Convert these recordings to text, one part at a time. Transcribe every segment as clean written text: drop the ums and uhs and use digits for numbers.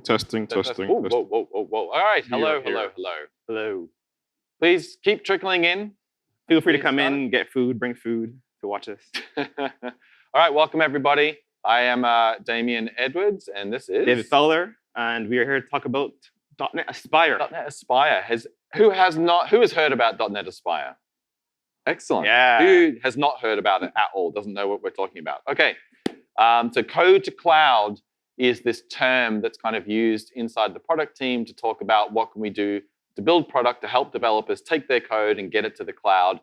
Testing. Whoa, whoa, whoa, whoa, whoa. All right. Hello. Please keep trickling in. Feel free to come in, get food, bring food to watch us. All right. Welcome, everybody. I am Damian Edwards, and this is David Fowler, and we are here to talk about .NET Aspire. .NET Aspire. Who has heard about .NET Aspire? Excellent. Yeah. Who has not heard about it at all? Doesn't know what we're talking about? Okay. So code to cloud is this term that's kind of used inside the product team to talk about what can we do to build product to help developers take their code and get it to the cloud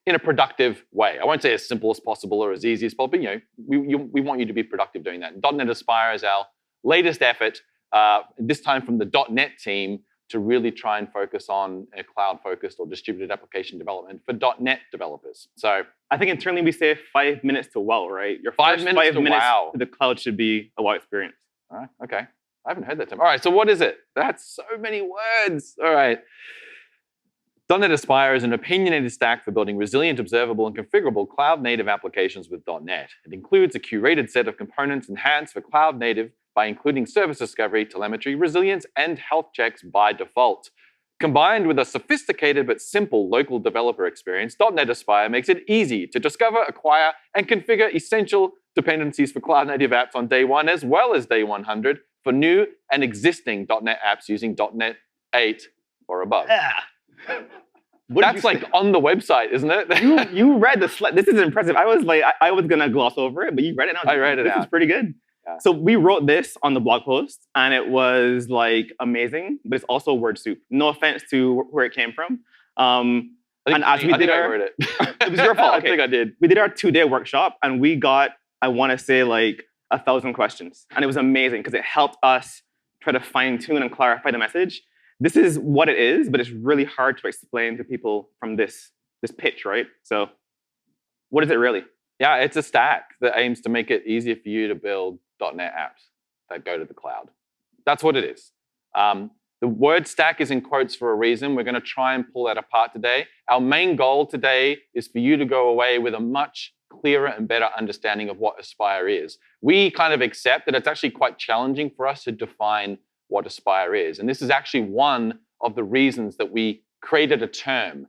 in a productive way. I won't say as simple as possible or as easy as possible, but we want you to be productive doing that. .NET Aspire is our latest effort, this time from the .NET team, to really try and focus on a cloud-focused or distributed application development for .NET developers. So I think internally we say 5 minutes to wow, right? Your 5 minutes to wow to the cloud should be a wow experience. All right, okay. I haven't heard that term. All right, so what is it? That's so many words. All right. .NET Aspire is an opinionated stack for building resilient, observable, and configurable cloud-native applications with .NET. It includes a curated set of components enhanced for cloud-native by including service discovery, telemetry, resilience, and health checks by default. Combined with a sophisticated but simple local developer experience, .NET Aspire makes it easy to discover, acquire, and configure essential dependencies for cloud-native apps on day one, as well as day 100 for new and existing .NET apps using .NET 8 or above. Yeah. That's like on the website, isn't it? you read the slide. This is impressive. I was like, I was going to gloss over it, but you read it out. I read it out. This is pretty good. Yeah. So we wrote this on the blog post, and it was like amazing, but it's also word soup. No offense to where it came from. I think I wrote it. It was your fault. Okay. I think I did. We did our 2-day workshop, and we got, I want to say, like 1,000 questions. And it was amazing because it helped us try to fine-tune and clarify the message. This is what it is, but it's really hard to explain to people from this pitch, right? So what is it really? Yeah, it's a stack that aims to make it easier for you to build .NET apps that go to the cloud. That's what it is. The word stack is in quotes for a reason. We're going to try and pull that apart today. Our main goal today is for you to go away with a much clearer and better understanding of what Aspire is. We kind of accept that it's actually quite challenging for us to define what Aspire is. And this is actually one of the reasons that we created a term.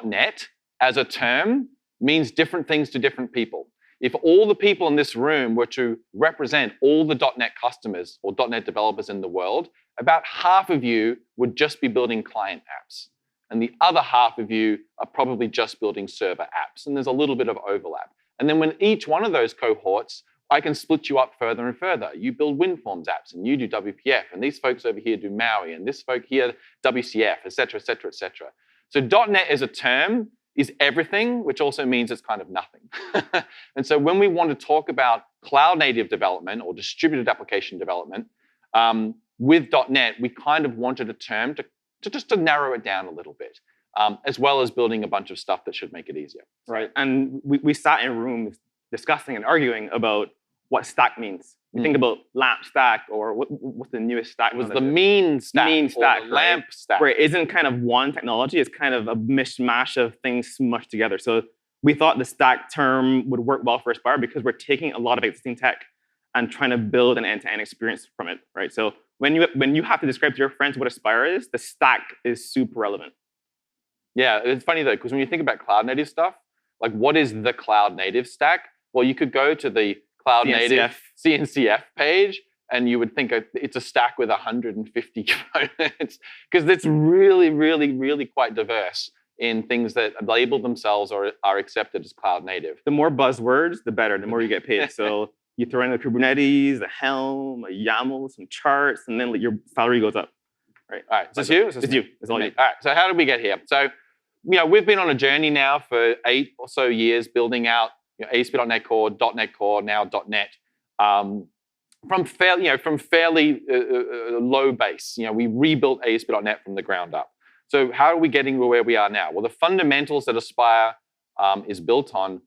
.NET as a term means different things to different people. If all the people in this room were to represent all the .NET customers or .NET developers in the world, about half of you would just be building client apps. And the other half of you are probably just building server apps. And there's a little bit of overlap. And then when each one of those cohorts, I can split you up further and further. You build WinForms apps, and you do WPF, and these folks over here do MAUI, and this folk here, WCF, et cetera, et cetera, et cetera. So .NET as a term is everything, which also means it's kind of nothing. And so when we want to talk about cloud-native development or distributed application development with .NET, we kind of wanted a term to narrow it down a little bit, as well as building a bunch of stuff that should make it easier. Right, and we sat in rooms discussing and arguing about what stack means. You think about LAMP stack, or what's the newest stack? It was the mean stack, or the LAMP stack. Where it isn't kind of one technology, it's kind of a mishmash of things smushed together. So we thought the stack term would work well for Aspire because we're taking a lot of existing tech and trying to build an end-to-end experience from it, right? So when you have to describe to your friends what Aspire is, the stack is super relevant. Yeah, it's funny though, because when you think about cloud-native stuff, like what is the cloud-native stack? Well, you could go to the cloud-native CNCF page, and you would think it's a stack with 150 components, because it's really, really, really quite diverse in things that label themselves or are accepted as cloud-native. The more buzzwords, the better, the more you get paid. So you throw in the Kubernetes, a Helm, a YAML, some charts, and then your salary goes up. Right. All right. Is this you? It's you. It's all you. All right. So how did we get here? So we've been on a journey now for 8 or so years building out ASP.NET Core, .NET Core, now .NET, from fairly low base. We rebuilt ASP.NET from the ground up. So how are we getting to where we are now? Well, the fundamentals that Aspire is built on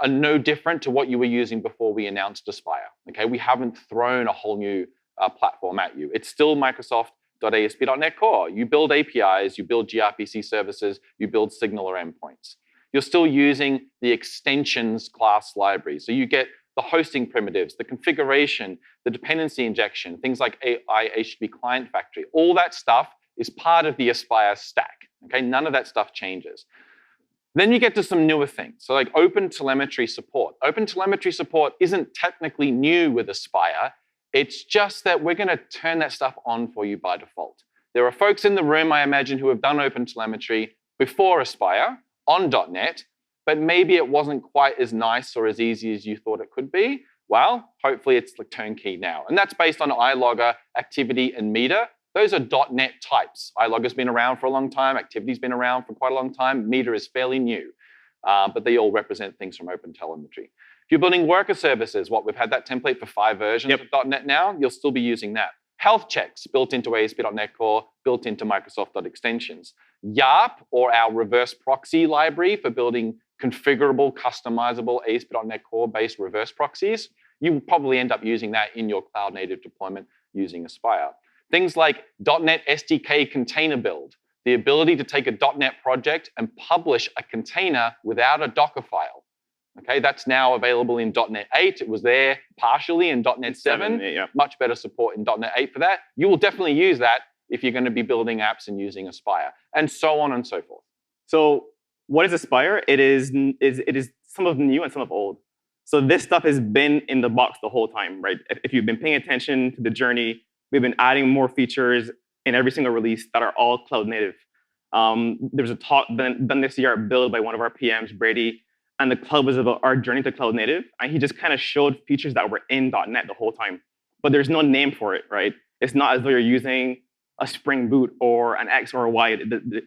are no different to what you were using before we announced Aspire. Okay, we haven't thrown a whole new platform at you. It's still Microsoft.ASP.NET Core. You build APIs, you build gRPC services, you build signaler endpoints. You're still using the extensions class library. So you get the hosting primitives, the configuration, the dependency injection, things like AI HTTP client factory. All that stuff is part of the Aspire stack. Okay, none of that stuff changes. Then you get to some newer things. So like open telemetry support. Open telemetry support isn't technically new with Aspire. It's just that we're going to turn that stuff on for you by default. There are folks in the room, I imagine, who have done open telemetry before Aspire on .NET, but maybe it wasn't quite as nice or as easy as you thought it could be. Well, hopefully it's like turnkey now. And that's based on iLogger, Activity, and Meter. Those are .NET types. iLogger's been around for a long time. Activity's been around for quite a long time. Meter is fairly new, but they all represent things from OpenTelemetry. If you're building worker services, we've had that template for 5 versions of .NET now. You'll still be using that. Health checks built into ASP.NET Core, built into Microsoft.extensions. YARP, or our reverse proxy library for building configurable, customizable ASP.NET Core-based reverse proxies. You will probably end up using that in your cloud-native deployment using Aspire. Things like .NET SDK container build, the ability to take a .NET project and publish a container without a Docker file. Okay, that's now available in .NET 8. It was there partially in .NET 7. Much better support in .NET 8 for that. You will definitely use that if you're going to be building apps and using Aspire, and so on and so forth. So what is Aspire? It is some of new and some of old. So this stuff has been in the box the whole time, right? If you've been paying attention to the journey, we've been adding more features in every single release that are all cloud native. There was a talk done this year at Build by one of our PMs, Brady, and the club was about our journey to cloud native. And he just kind of showed features that were in .NET the whole time. But there's no name for it, right? It's not as though you're using a Spring Boot or an X or a Y.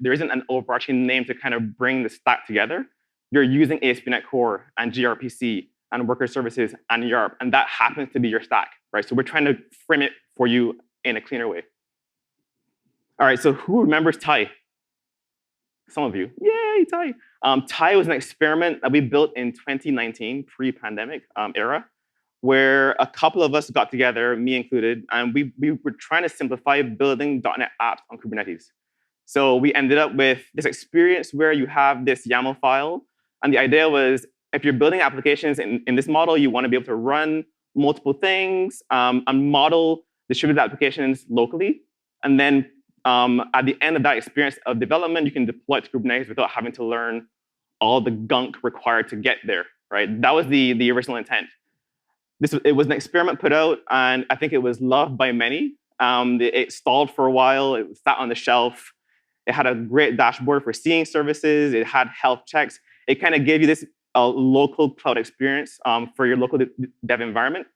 There isn't an overarching name to kind of bring the stack together. You're using ASP.NET Core and gRPC and worker services and YARP, and that happens to be your stack, right? So we're trying to frame it for you in a cleaner way. All right, so who remembers TIE? Some of you. Yay, TIE. TIE was an experiment that we built in 2019, pre-pandemic era, where a couple of us got together, me included, and we were trying to simplify building .NET apps on Kubernetes. So we ended up with this experience where you have this YAML file, and the idea was if you're building applications in this model, you want to be able to run multiple things and model distributed applications locally. And then at the end of that experience of development, you can deploy it to Kubernetes without having to learn all the gunk required to get there, right? That was the original intent. It was an experiment put out, and I think it was loved by many. It stalled for a while. It sat on the shelf. It had a great dashboard for seeing services. It had health checks. It kind of gave you this local cloud experience for your local dev environment.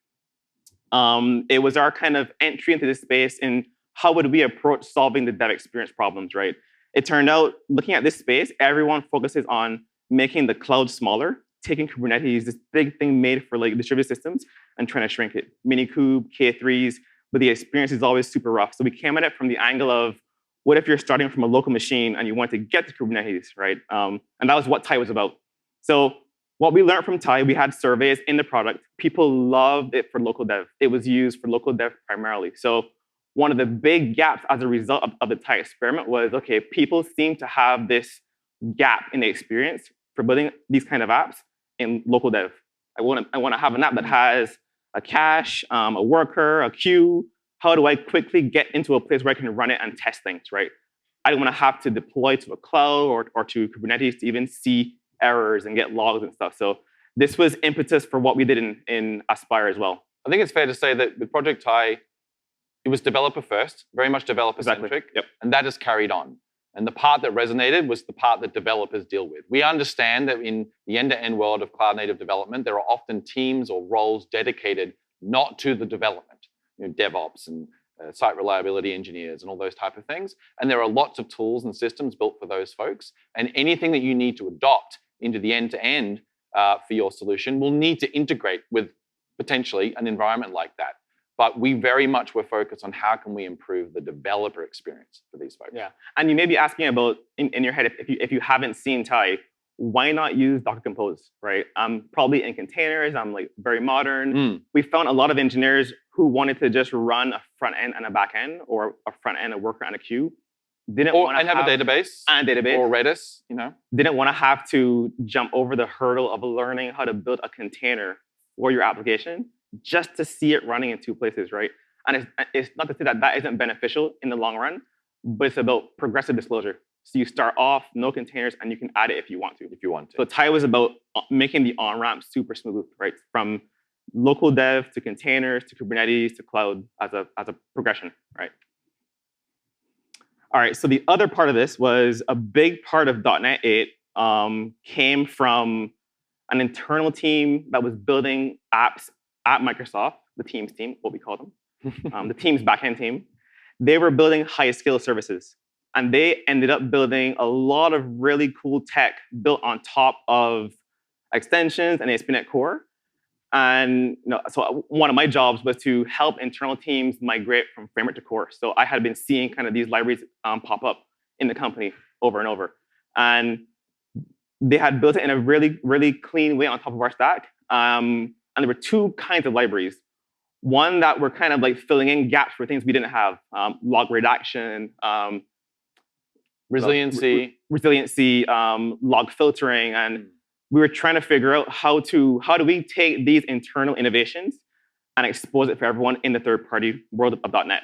It was our kind of entry into this space in how would we approach solving the dev experience problems, right? It turned out, looking at this space, everyone focuses on making the cloud smaller, taking Kubernetes, this big thing made for like distributed systems, and trying to shrink it. Minikube, K3s, but the experience is always super rough. So we came at it from the angle of, what if you're starting from a local machine and you want to get to Kubernetes, right? And that was what TIE was about. So what we learned from TIE, we had surveys in the product. People loved it for local dev. It was used for local dev primarily. So one of the big gaps as a result of the TIE experiment was, okay, people seem to have this gap in the experience for building these kind of apps in local dev. I want to have an app that has a cache, a worker, a queue. How do I quickly get into a place where I can run it and test things, right? I don't want to have to deploy to a cloud or to Kubernetes to even see errors and get logs and stuff. So this was impetus for what we did in Aspire as well. I think it's fair to say that with Project TIE, it was developer first, very much developer-centric, exactly. And that has carried on. And the part that resonated was the part that developers deal with. We understand that in the end-to-end world of cloud-native development, there are often teams or roles dedicated not to the development, DevOps and site reliability engineers and all those type of things. And there are lots of tools and systems built for those folks. And anything that you need to adopt into the end-to-end for your solution will need to integrate with potentially an environment like that. But we very much were focused on how can we improve the developer experience for these folks. Yeah, and you may be asking about, in your head, if you haven't seen TIE, why not use Docker Compose, right? I'm probably in containers. I'm like very modern. We found a lot of engineers who wanted to just run a front end and a back end, or a front end, a worker, and a queue. Didn't want to have a database. And a database. Or Redis, Didn't want to have to jump over the hurdle of learning how to build a container for your application just to see it running in two places, right? And it's not to say that that isn't beneficial in the long run, but it's about progressive disclosure. So you start off no containers, and you can add it if you want to. If you want to. So Tai was about making the on-ramp super smooth, right? From local dev to containers to Kubernetes to cloud as a progression, right? All right, so the other part of this was a big part of .NET 8 came from an internal team that was building apps at Microsoft, the Teams team, what we call them, the Teams backend team. They were building high-scale services, and they ended up building a lot of really cool tech built on top of extensions and ASP.NET Core. And so one of my jobs was to help internal teams migrate from framework to core. So I had been seeing kind of these libraries pop up in the company over and over. And they had built it in a really, really clean way on top of our stack. And there were two kinds of libraries. One that were kind of like filling in gaps for things we didn't have, log redaction, resiliency, log filtering, and we were trying to figure out how do we take these internal innovations and expose it for everyone in the third-party world of .NET.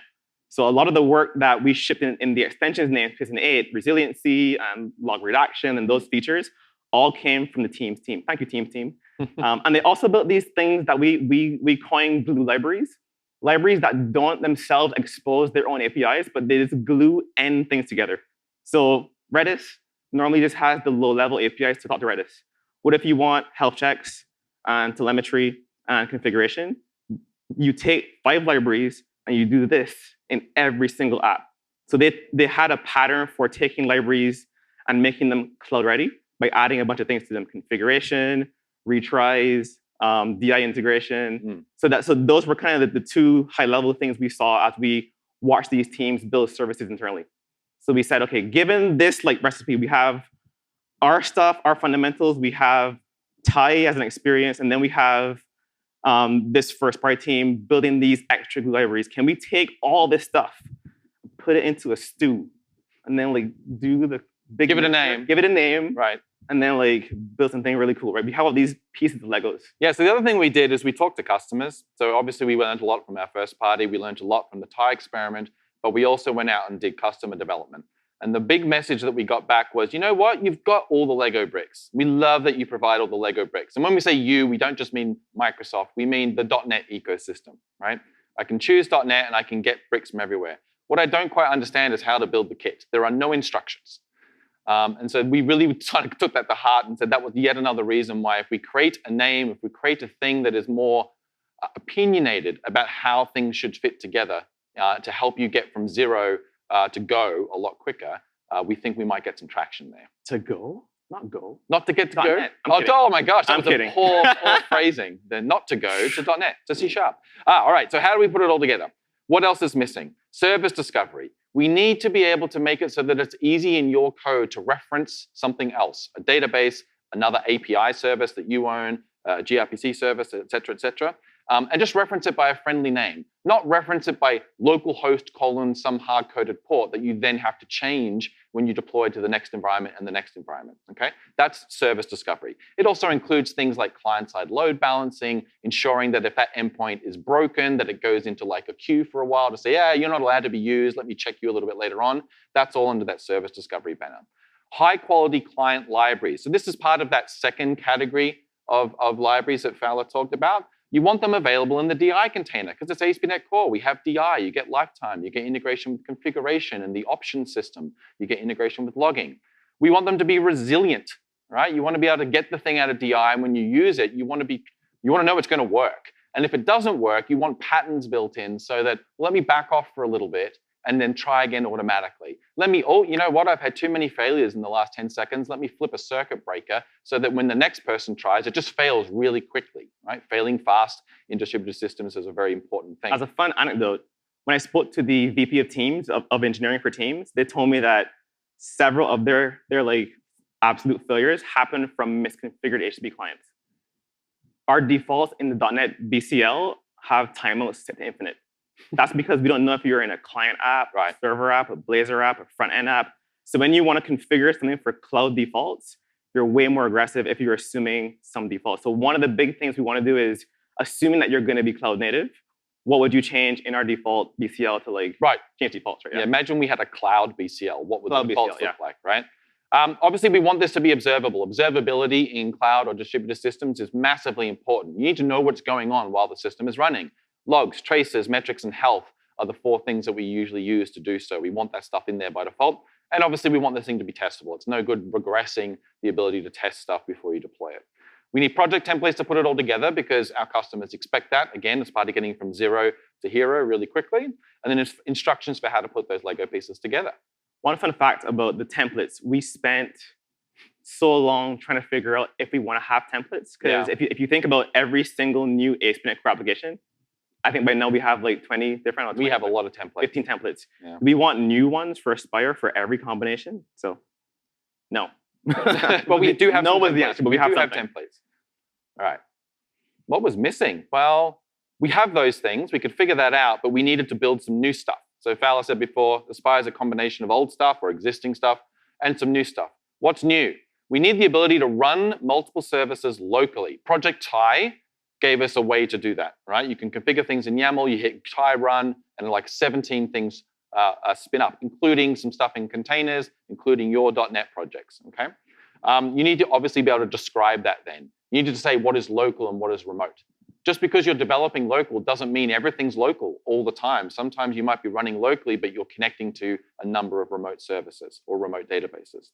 So a lot of the work that we shipped in the extensions namespace in 8, resiliency and log redaction and those features, all came from the Teams team. Thank you, Teams team. And they also built these things that we coined glue libraries that don't themselves expose their own APIs, but they just glue end things together. So Redis normally just has the low-level APIs to talk to Redis. What if you want health checks and telemetry and configuration? You take 5 libraries and you do this in every single app. So they had a pattern for taking libraries and making them cloud-ready by adding a bunch of things to them: configuration, retries, DI integration. So those were kind of the two high-level things we saw as we watched these teams build services internally. So we said, okay, given this recipe, we have our stuff, our fundamentals, we have Tai as an experience, and then we have this first-party team building these extra glue libraries. Can we take all this stuff, put it into a stew, and then do the big give it a name, right? And then build something really cool, right? We have all these pieces of Legos. Yeah. So the other thing we did is we talked to customers. So obviously we learned a lot from our first party. We learned a lot from the Tai experiment, but we also went out and did customer development. And the big message that we got back was, you know what? You've got all the Lego bricks. We love that you provide all the Lego bricks. And when we say you, we don't just mean Microsoft. We mean the .NET ecosystem, right? I can choose .NET and I can get bricks from everywhere. What I don't quite understand is how to build the kit. There are no instructions. And so we really sort of took that to heart and said that was yet another reason why if we create a name, if we create a thing that is more opinionated about how things should fit together to help you get from zero to go a lot quicker, we think we might get some traction there. To go? Not go. Not to get to go? Kidding. Oh my gosh, that was kidding. A poor phrasing. Then not to go to .NET, to C#. All right, so how do we put it all together? What else is missing? Service discovery. We need to be able to make it so that it's easy in your code to reference something else, a database, another API service that you own, a gRPC service, et cetera, and just reference it by a friendly name, not reference it by localhost : some hard-coded port that you then have to change when you deploy to the next environment and the next environment, okay? That's service discovery. It also includes things like client-side load balancing, ensuring that if that endpoint is broken, that it goes into a queue for a while to say, yeah, you're not allowed to be used, let me check you a little bit later on. That's all under that service discovery banner. High-quality client libraries. So this is part of that second category of libraries that Fowler talked about. You want them available in the DI container because it's ASP.NET Core. We have DI, you get lifetime, you get integration with configuration and the options system, you get integration with logging. We want them to be resilient, right? You want to be able to get the thing out of DI, and when you use it, you want to know it's going to work. And if it doesn't work, you want patterns built in so that let me back off for a little bit and then try again automatically. You know what? I've had too many failures in the last 10 seconds. Let me flip a circuit breaker so that when the next person tries, it just fails really quickly, right? Failing fast in distributed systems is a very important thing. As a fun anecdote, when I spoke to the VP of Teams, of engineering for Teams, they told me that several of their absolute failures happen from misconfigured HTTP clients. Our defaults in the .NET BCL have timeouts set to infinite. That's because we don't know if you're in a client app, a server app, a Blazor app, a front-end app. So when you want to configure something for cloud defaults, you're way more aggressive if you're assuming some default. So one of the big things we want to do is assuming that you're going to be cloud native, what would you change in our default BCL to like change defaults, right? Yeah, imagine we had a cloud BCL. What would the defaults look like, right? Obviously, we want this to be observable. Observability in cloud or distributed systems is massively important. You need to know what's going on while the system is running. Logs, traces, metrics, and health are the 4 things that we usually use to do so. We want that stuff in there by default. And obviously, we want this thing to be testable. It's no good regressing the ability to test stuff before you deploy it. We need project templates to put it all together because our customers expect that, again, as part of getting from 0 to hero really quickly. And then there's instructions for how to put those Lego pieces together. One fun fact about the templates, we spent so long trying to figure out if we want to have templates. Because if you think about every single new ASP.NET Core application, I think by now we have like 20 different. 20, we have a lot of templates. 15 templates. Yeah. We want new ones for Aspire for every combination. So, no. But we do have no was the answer, but we have templates. All right. What was missing? Well, we have those things. We could figure that out, but we needed to build some new stuff. So Fowler said before, Aspire is a combination of old stuff or existing stuff and some new stuff. What's new? We need the ability to run multiple services locally. Project Thai gave us a way to do that, right? You can configure things in YAML, you hit Thai run, and like 17 things spin up, including some stuff in containers, including your .NET projects, okay? You need to obviously be able to describe that then. You need to say what is local and what is remote. Just because you're developing local doesn't mean everything's local all the time. Sometimes you might be running locally, but you're connecting to a number of remote services or remote databases.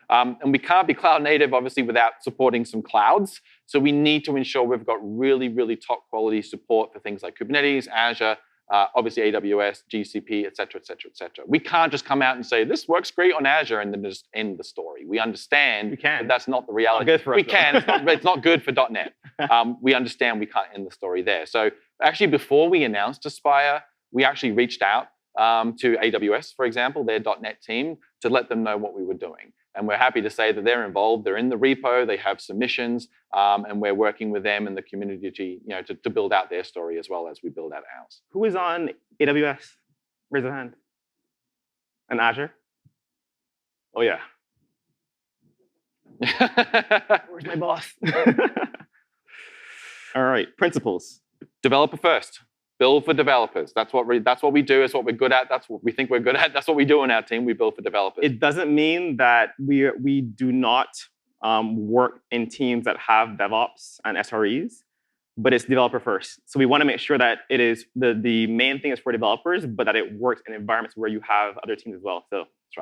And we can't be cloud native, obviously, without supporting some clouds. So we need to ensure we've got really, really top quality support for things like Kubernetes, Azure, obviously AWS, GCP, et cetera, et cetera, et cetera. We can't just come out and say, this works great on Azure and then just end the story. We understand that that's not the reality. We can. It's not good for .NET. We understand we can't end the story there. So actually, before we announced Aspire, we actually reached out to AWS, for example, their .NET team, to let them know what we were doing. And we're happy to say that they're involved. They're in the repo. They have submissions. And we're working with them and the community to build out their story as well as we build out ours. Who is on AWS? Raise your hand. And Azure? Oh, yeah. Where's my boss? All right, principles. Developer first. Build for developers. That's what we do. It's what we're good at. That's what we think we're good at. That's what we do in our team. We build for developers. It doesn't mean that we do not work in teams that have DevOps and SREs, but it's developer first. So we want to make sure that it is the main thing is for developers, but that it works in environments where you have other teams as well. So that's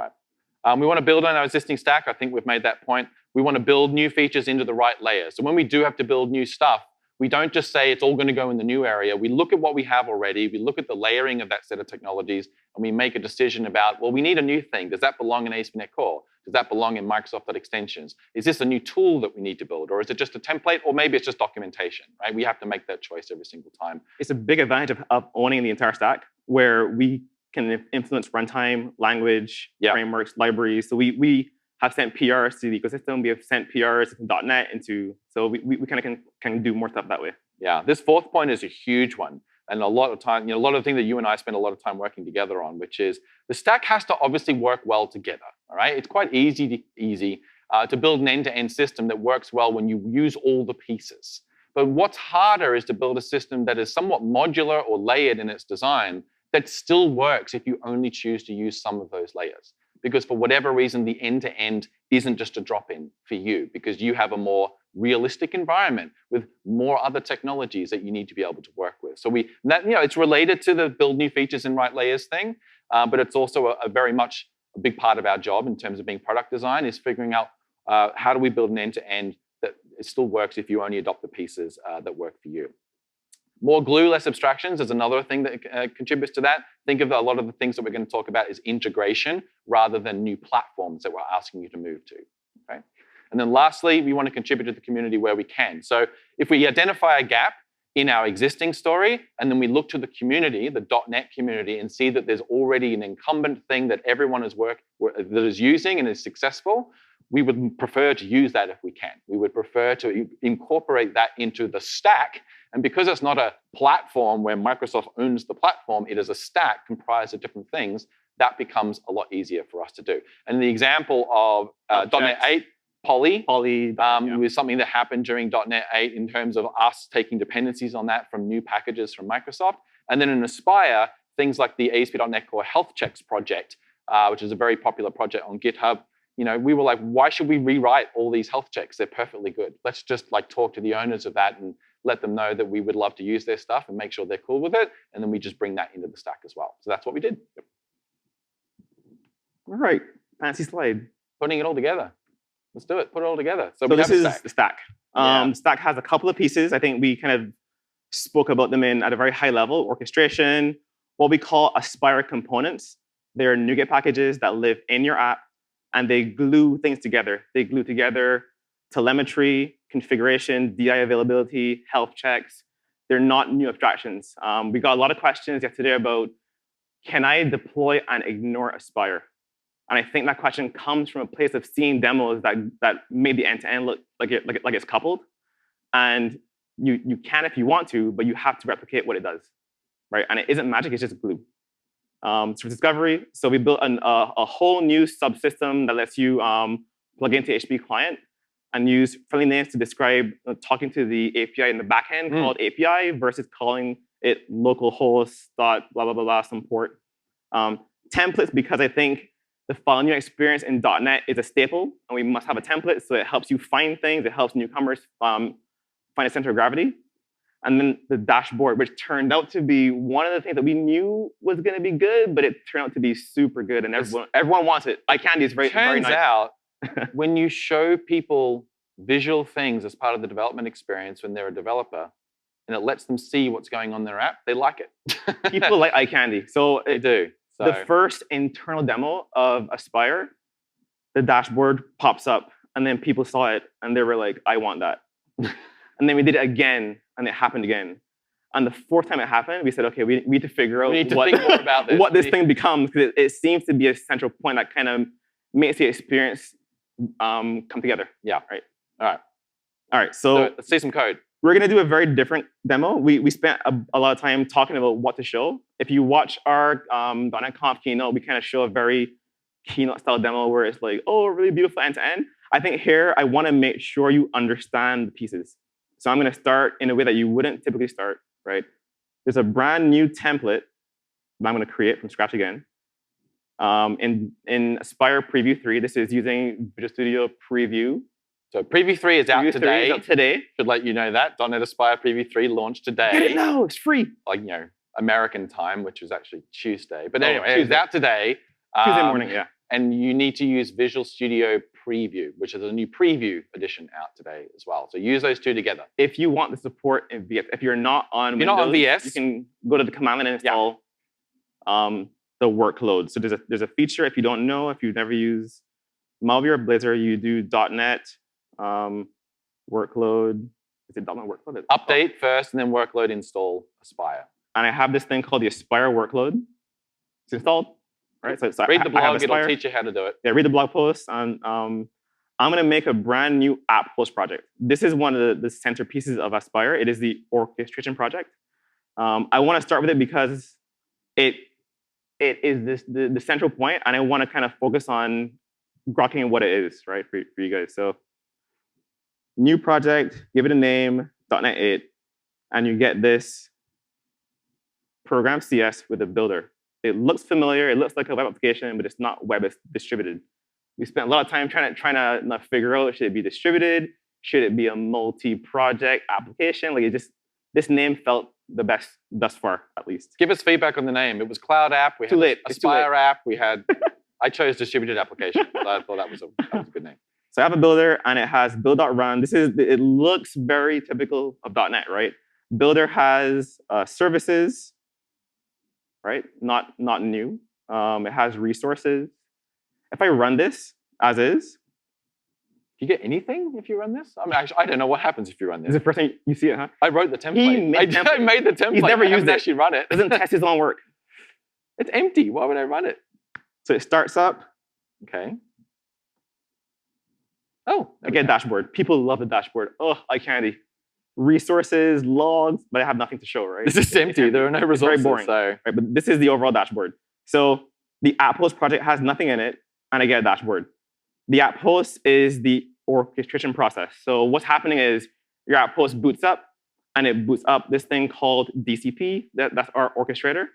right. We want to build on our existing stack. I think we've made that point. We want to build new features into the right layers. So when we do have to build new stuff, we don't just say it's all going to go in the new area. We look at what we have already. We look at the layering of that set of technologies, and we make a decision about, well, we need a new thing. Does that belong in ASP.NET Core? Does that belong in Microsoft.extensions? Is this a new tool that we need to build? Or is it just a template? Or maybe it's just documentation, right? We have to make that choice every single time. It's a big advantage of owning the entire stack, where we can influence runtime, language, frameworks, libraries. So we have sent PRs to the ecosystem. We have sent PRs into .NET, so we kind of can do more stuff that way. Yeah, this fourth point is a huge one. And a lot of time, a lot of things that you and I spend a lot of time working together on, which is the stack has to obviously work well together, all right? It's quite easy to build an end-to-end system that works well when you use all the pieces. But what's harder is to build a system that is somewhat modular or layered in its design that still works if you only choose to use some of those layers. Because for whatever reason, the end-to-end isn't just a drop-in for you, because you have a more realistic environment with more other technologies that you need to be able to work with. So it's related to the build new features and write layers thing, but it's also a very much a big part of our job in terms of being product design is figuring out how do we build an end-to-end that it still works if you only adopt the pieces that work for you. More glue, less abstractions is another thing that contributes to that. Think of a lot of the things that we're going to talk about is integration rather than new platforms that we're asking you to move to. Okay? And then lastly, we want to contribute to the community where we can. So if we identify a gap in our existing story, and then we look to the community, the .NET community, and see that there's already an incumbent thing that everyone that is using and is successful, we would prefer to use that if we can. We would prefer to incorporate that into the stack. And because it's not a platform where Microsoft owns the platform, it is a stack comprised of different things, that becomes a lot easier for us to do. And the example of .NET 8, Poly. Yeah. Was something that happened during .NET 8 in terms of us taking dependencies on that from new packages from Microsoft. And then in Aspire, things like the ASP.NET Core Health Checks project, which is a very popular project on GitHub. We were like, why should we rewrite all these health checks? They're perfectly good. Let's just talk to the owners of that and let them know that we would love to use their stuff and make sure they're cool with it. And then we just bring that into the stack as well. So that's what we did. Yep. All right, fancy slide. Putting it all together. Let's do it. Put it all together. So this is the stack. Yeah. Stack has a couple of pieces. I think we kind of spoke about them at a very high level. Orchestration, what we call Aspire components. They're NuGet packages that live in your app, and they glue things together. They glue together telemetry, configuration, DI availability, health checks. They're not new abstractions. We got a lot of questions yesterday about, can I deploy and ignore Aspire? And I think that question comes from a place of seeing demos that made the end-to-end look like it's coupled. And you can if you want to, but you have to replicate what it does, right? And it isn't magic, it's just glue. For discovery, so we built a whole new subsystem that lets you plug into HTTP client and use friendly names to describe talking to the API in the backend called API versus calling it localhost dot blah blah blah blah some port. Templates, because I think the file new experience in .NET is a staple, and we must have a template, so it helps you find things. It helps newcomers find a center of gravity. And then the dashboard, which turned out to be one of the things that we knew was going to be good, but it turned out to be super good, and everyone wants it. iCandy is very nice. Turns out, when you show people visual things as part of the development experience when they're a developer, and it lets them see what's going on in their app, they like it. People like iCandy. So they do. So. The first internal demo of Aspire, the dashboard pops up, and then people saw it, and they were like, I want that. And then we did it again, and it happened again. And the fourth time it happened, we said, OK, we need to figure out think more about this. What this thing becomes, because it seems to be a central point that kind of makes the experience come together. Yeah. Right. All right. So let's see some code. We're going to do a very different demo. We spent a lot of time talking about what to show. If you watch our .NET Conf keynote, we kind of show a very keynote-style demo where it's like, oh, really beautiful end-to-end. I think here, I want to make sure you understand the pieces. So I'm going to start in a way that you wouldn't typically start, right? There's a brand new template that I'm going to create from scratch again. In Aspire Preview 3, this is using Visual Studio Preview. So Preview 3 is out today. Is out today. Should let you know that. .NET Aspire Preview 3 launched today. Get it now, it's free. American time, which was actually Tuesday. But anyway, it's out today. Tuesday morning, yeah. And you need to use Visual Studio Preview, which is a new preview edition out today as well. So use those two together. If you want the support in VS, if you're not on Windows, you can go to the command line and install the workload. So there's a feature, if you don't know, if you've never used Mavi or Blazor, you do .NET workload. Is it .NET workload? Update first, and then workload install Aspire. And I have this thing called the Aspire workload. It's installed. Right, so read the blog, it'll teach you how to do it. Yeah, read the blog post. And I'm going to make a brand new app host project. This is one of the centerpieces of Aspire. It is the orchestration project. I want to start with it because it is the central point, and I want to kind of focus on grokking what it is, right, for you guys. So new project, give it a name, .NET 8, and you get this program CS with a builder. It looks familiar. It looks like a web application, but it's not web. It's distributed. We spent a lot of time trying to figure out, should it be distributed? Should it be a multi-project application? This name felt the best thus far, at least. Give us feedback on the name. It was Cloud App. We had Aspire App. We had. I chose distributed application. I thought that was a good name. So I have a builder, and it has build.run. It looks very typical of .NET, right? Builder has services. Right? Not new. It has resources. If I run this as is, do you get anything if you run this? I mean, actually, I don't know what happens if you run this. Is the first time you see it, huh? I wrote the template. I made the template. He's never used it. Actually run it. Doesn't test his own work. It's empty. Why would I run it? So it starts up. Okay. Oh, I get a dashboard. People love the dashboard. Oh, iCandy. Resources, logs, but I have nothing to show, right? This is empty. There are no resources. It's very boring. So. Right, but this is the overall dashboard. So the app host project has nothing in it, and I get a dashboard. The app host is the orchestration process. So what's happening is your app post boots up, and it boots up this thing called DCP. That's our orchestrator.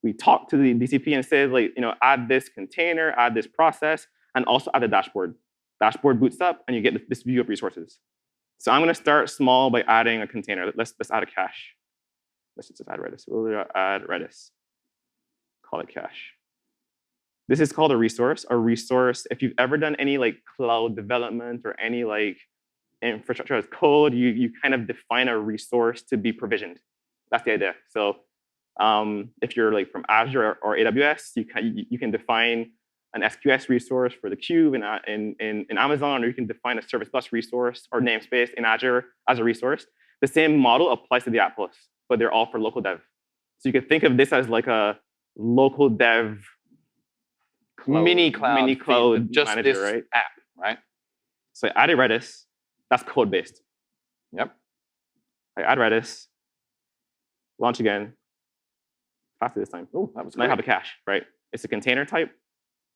We talk to the DCP and say, like, add this container, add this process, and also add a dashboard. Dashboard boots up, and you get this view of resources. So I'm going to start small by adding a container. Let's add a cache. Let's just add Redis. We'll add Redis. Call it cache. This is called a resource. A resource, if you've ever done any like cloud development or any like infrastructure as code, you kind of define a resource to be provisioned. That's the idea. So if you're like from Azure or AWS, you can define an SQS resource for the cube in Amazon, or you can define a service bus resource or namespace in Azure as a resource. The same model applies to the app posts, but they're all for local dev. So you could think of this as like a local dev mini cloud just manager, this right? app, right? So I added Redis. That's code-based. Yep. I add Redis. Launch again. Faster this time. Oh, that was Now I great. have a cache, right? It's a container type.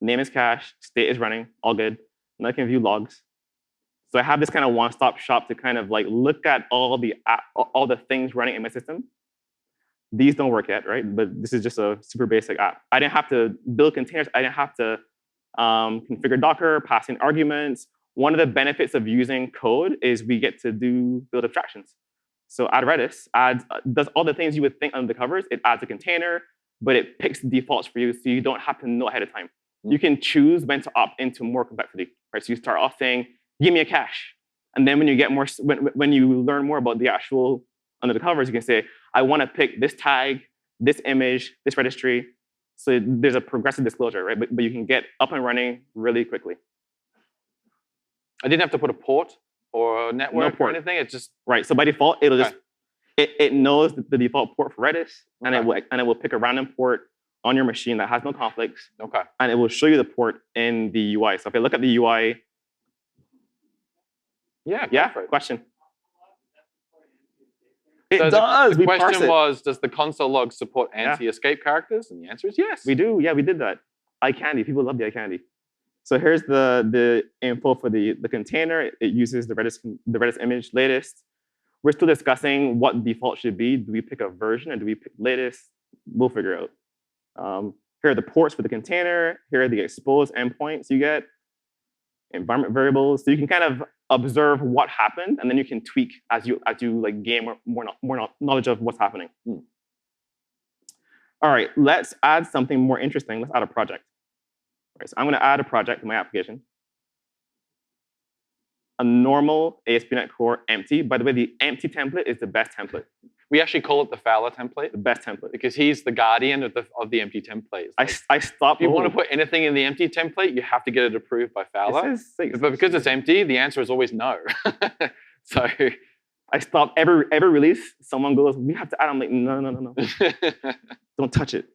Name is cache. State is running. All good. And I can view logs. So I have this kind of one-stop shop to kind of like look at all the things running in my system. These don't work yet, right? But this is just a super basic app. I didn't have to build containers. I didn't have to configure Docker, pass in arguments. One of the benefits of using code is we get to build abstractions. So add Redis does all the things you would think under the covers. It adds a container, but it picks the defaults for you, so you don't have to know ahead of time. You can choose when to opt into more complexity, right? So you start off saying, "Give me a cache," and then when you get more, when you learn more about the actual under the covers, you can say, "I want to pick this tag, this image, this registry." So there's a progressive disclosure, right? But you can get up and running really quickly. I didn't have to put a port or a network or anything. It's just right. So by default, it'll just it knows the default port for Redis, and it will pick a random port on your machine that has no conflicts. Okay. And it will show you the port in the UI. So if I look at the UI, question. It does. The question was, does the console log support anti-escape characters? And the answer is yes. We do. Yeah, we did that. iCandy. People love the iCandy. So here's the info for the container. It uses the Redis image latest. We're still discussing what default should be. Do we pick a version or do we pick latest? We'll figure out. Here are the ports for the container. Here are the exposed endpoints you get. Environment variables. So you can kind of observe what happened, and then you can tweak as you like gain more knowledge of what's happening. All right, let's add something more interesting. Let's add a project. All right, so I'm going to add a project to my application. A normal ASP.NET Core empty. By the way, the empty template is the best template. We actually call it the Fowler template. The best template. Because he's the guardian of the empty template. Like, I stopped. If you want to put anything in the empty template, you have to get it approved by Fowler. But because it's empty, the answer is always no. So I stopped every release. Someone goes, "We have to add." I'm like, no. Don't touch it.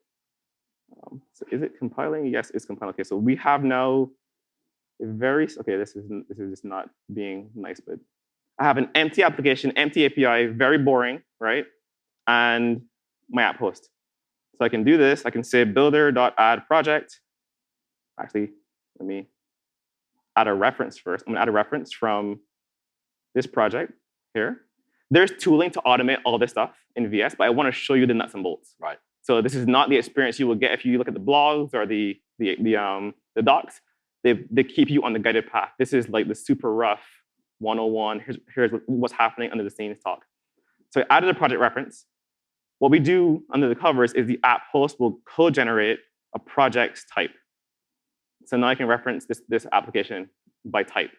So is it compiling? Yes, it's compiling. Okay, so we have now a this is just not being nice, but I have an empty application, empty API, very boring, right? And my app host. So I can do this. I can say builder.add project. Actually, let me add a reference first. I'm going to add a reference from this project here. There's tooling to automate all this stuff in VS, but I want to show you the nuts and bolts. Right. So this is not the experience you will get if you look at the blogs or the docs. They keep you on the guided path. This is like the super rough 101. Here's what's happening under the scenes talk. So I added a project reference. What we do under the covers is the app host will co-generate a project's type. So now I can reference this application by type.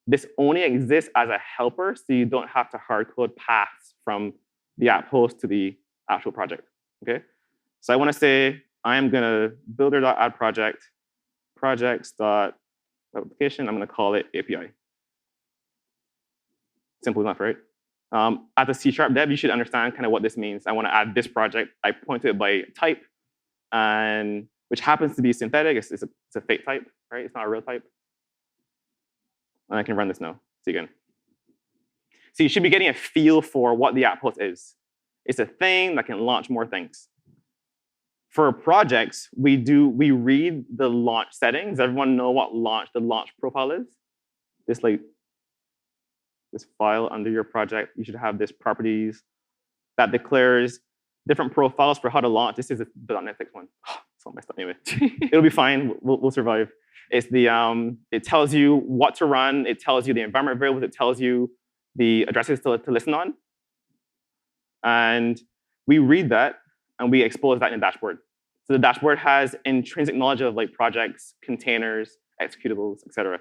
This only exists as a helper, so you don't have to hard code paths from the app host to the actual project. Okay. So I want to say I'm going to builder.add project, projects.application. I'm going to call it API. Simple enough, right? As a C# dev, you should understand kind of what this means. I want to add this project. I point to it by type, and which happens to be synthetic. It's a fake type, right? It's not a real type. And I can run this now. See again. So you should be getting a feel for what the app host is. It's a thing that can launch more things. For projects, we read the launch settings. Does everyone know what the launch profile is? This like this file under your project. You should have this properties that declares different profiles for how to launch. This is the .NET 6 one. It's all messed up anyway. It'll be fine. We'll survive. It's it tells you what to run. It tells you the environment variables. It tells you the addresses to listen on. And we read that, and we expose that in the dashboard. So the dashboard has intrinsic knowledge of like projects, containers, executables, etc.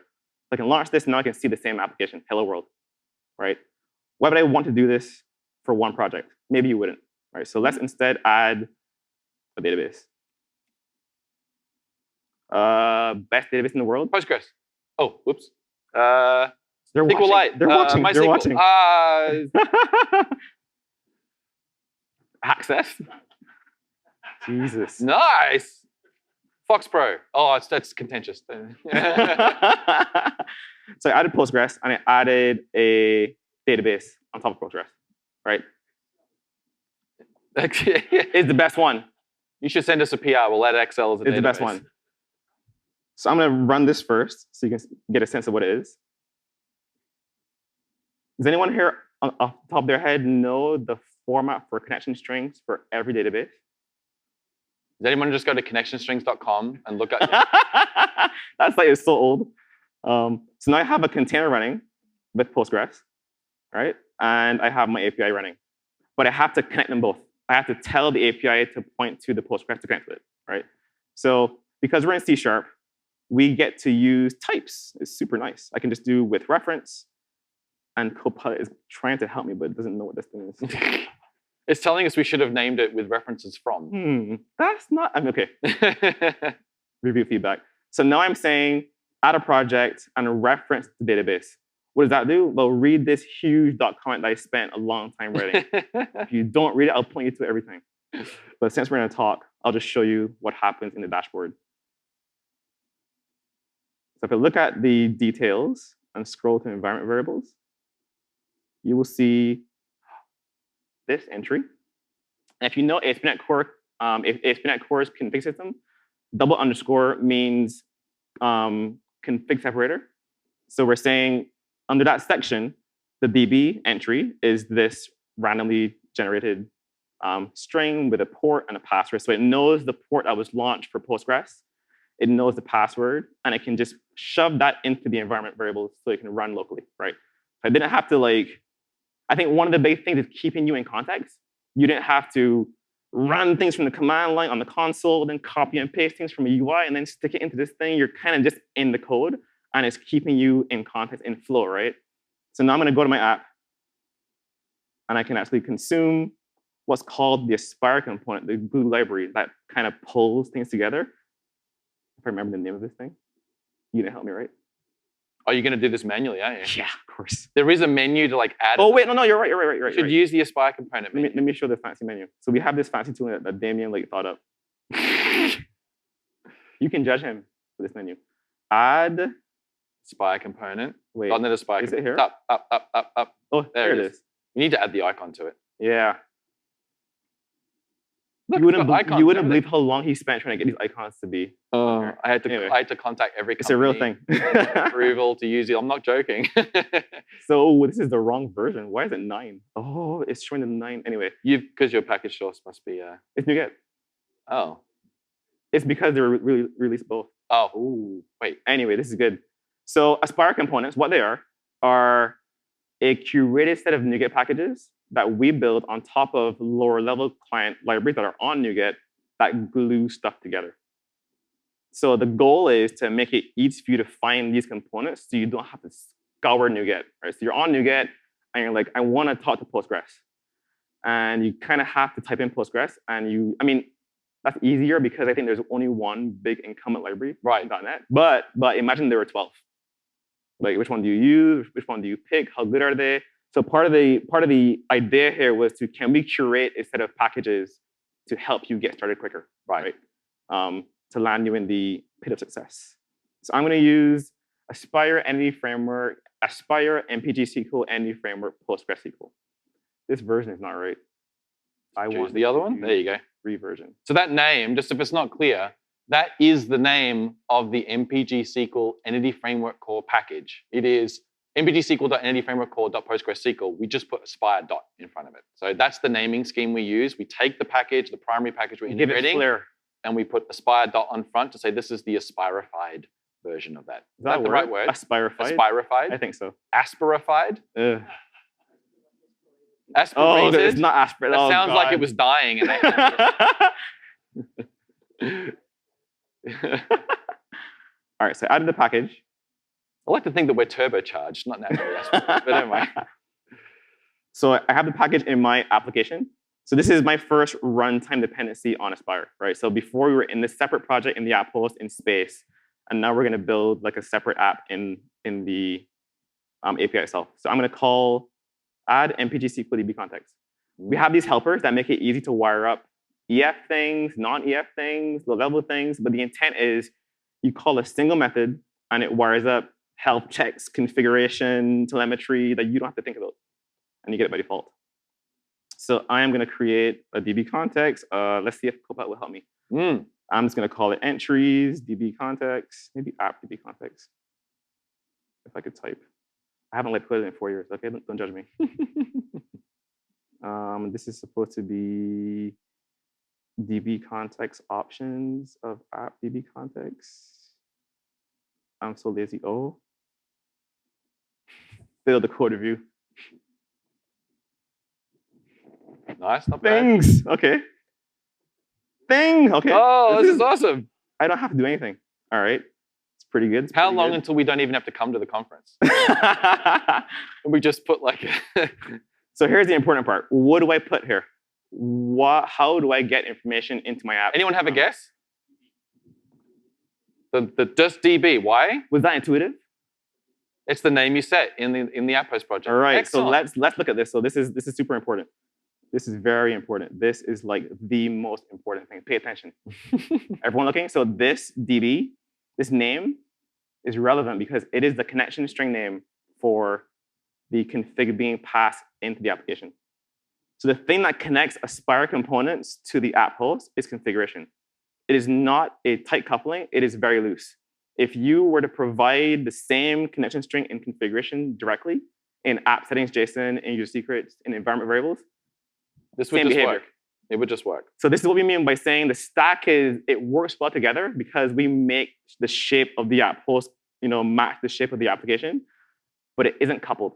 I can launch this, and now I can see the same application, hello world, right? Why would I want to do this for one project? Maybe you wouldn't, right? So let's instead add a database. Best database in the world? Postgres. Oh, whoops. They're SQLite. They're watching. They're MySQL. watching. Access. Jesus. Nice. Fox Pro. Oh, that's contentious. So I added Postgres, and I added a database on top of Postgres, right? It's the best one. You should send us a PR. We'll add Excel as a database. It's the best one. So I'm going to run this first so you can get a sense of what it is. Does anyone here off the top of their head know the format for connection strings for every database? Does anyone just go to connectionstrings.com and look at That site is so old. So now I have a container running with Postgres, right? And I have my API running. But I have to connect them both. I have to tell the API to point to the Postgres to connect to it, right? So because we're in C#, we get to use types. It's super nice. I can just do with reference, and Copilot is trying to help me, but it doesn't know what this thing is. It's telling us we should have named it with references from. That's not, I mean, okay. Review feedback. So now I'm saying add a project and reference the database. What does that do? Well, read this huge document that I spent a long time writing. If you don't read it, I'll point you to everything. But since we're going to talk, I'll just show you what happens in the dashboard. So if I look at the details and scroll to environment variables, you will see this entry. And if you know ASP.NET Core, if ASP.NET Core's config system, double underscore means config separator. So we're saying under that section, the DB entry is this randomly generated string with a port and a password. So it knows the port that was launched for Postgres. It knows the password, and it can just shove that into the environment variables so it can run locally, right? So I didn't have to I think one of the big things is keeping you in context. You didn't have to run things from the command line on the console, then copy and paste things from a UI, and then stick it into this thing. You're kind of just in the code, and it's keeping you in context, in flow, right? So now I'm going to go to my app, and I can actually consume what's called the Aspire component, the glue library that kind of pulls things together. If I remember the name of this thing, you didn't help me, right? Oh, you're going to do this manually, aren't you? Yeah, of course. There is a menu to add. Oh, wait, no, you're right. You should use the Aspire component menu. Let me show the fancy menu. So we have this fancy tool that Damian thought up. You can judge him for this menu. Add Aspire component. Wait, .NET Aspire. Is it here? Up. Oh, there it is. You need to add the icon to it. Yeah. Look, you wouldn't believe how long he spent trying to get these icons to be. I had to contact every company. It's a real thing. Approval to use it. I'm not joking. So this is the wrong version. Why is it 9? Oh, it's showing the 9. Anyway. Because your package source must be... It's NuGet. Oh. It's because they released both. Oh, ooh, wait. Anyway, this is good. So Aspire components, what they are a curated set of NuGet packages that we build on top of lower level client libraries that are on NuGet that glue stuff together. So the goal is to make it easy for you to find these components so you don't have to scour NuGet, right? So you're on NuGet and you're like, I want to talk to Postgres. And you kind of have to type in Postgres, and that's easier because I think there's only one big incumbent library, right? in .NET. But imagine there were 12. Which one do you use? Which one do you pick? How good are they? So part of the idea here was can we curate a set of packages to help you get started quicker, right? To land you in the pit of success. So I'm going to use Aspire Entity Framework, Aspire MPG SQL Entity Framework, Postgres SQL. This version is not right. I want the other one. There you go. Reversion. So that name, just if it's not clear, that is the name of the MPG SQL Entity Framework core package. It is nbgsql.entity framework call.postgresql, we just put aspire dot in front of it. So that's the naming scheme we use. We take the package, the primary package we're Give it integrating, flair. and we put aspire dot on front to say this is the aspirified version of that. Is that the right word? Aspirified? Aspirified? I think so. Aspirified? Aspirated? Oh, it's not aspirated. That sounds like it was dying. And All right, so I added the package. I like to think that we're turbocharged, not naturally aspirated, but anyway. So I have the package in my application. So this is my first runtime dependency on Aspire, right? So before we were in this separate project in the app host in space, and now we're going to build like a separate app in the API itself. So I'm going to call add mpg SQL DB context. We have these helpers that make it easy to wire up EF things, non-EF things, low-level things. But the intent is you call a single method, and it wires up health checks, configuration, telemetry that you don't have to think about. And you get it by default. So I am going to create a DB context. Let's see if Copilot will help me. I'm just going to call it entries, DB context, maybe app DB context. If I could type. I haven't like coded in 4 years. Okay, don't judge me. This is supposed to be DB context options of app DB context. I'm so lazy. Oh. Still the code review. Nice, not bad. Things, okay. Thing, okay. Oh, this is awesome. I don't have to do anything. All right, it's pretty good. How long until we don't even have to come to the conference? We just put like. So here's the important part. What do I put here? How do I get information into my app? Anyone have a guess? The just DB. Why? Was that intuitive? It's the name you set in the app host project. All right. Excellent. So let's look at this. So this is super important. This is very important. This is like the most important thing. Pay attention. Everyone looking? So this DB, this name is relevant because it is the connection string name for the config being passed into the application. So the thing that connects Aspire components to the app host is configuration. It is not a tight coupling. It is very loose. If you were to provide the same connection string and configuration directly in app settings JSON, in user secrets, in environment variables, this would just work. It would just work. So this is what we mean by saying the stack it works well together because we make the shape of the app host, match the shape of the application, but it isn't coupled.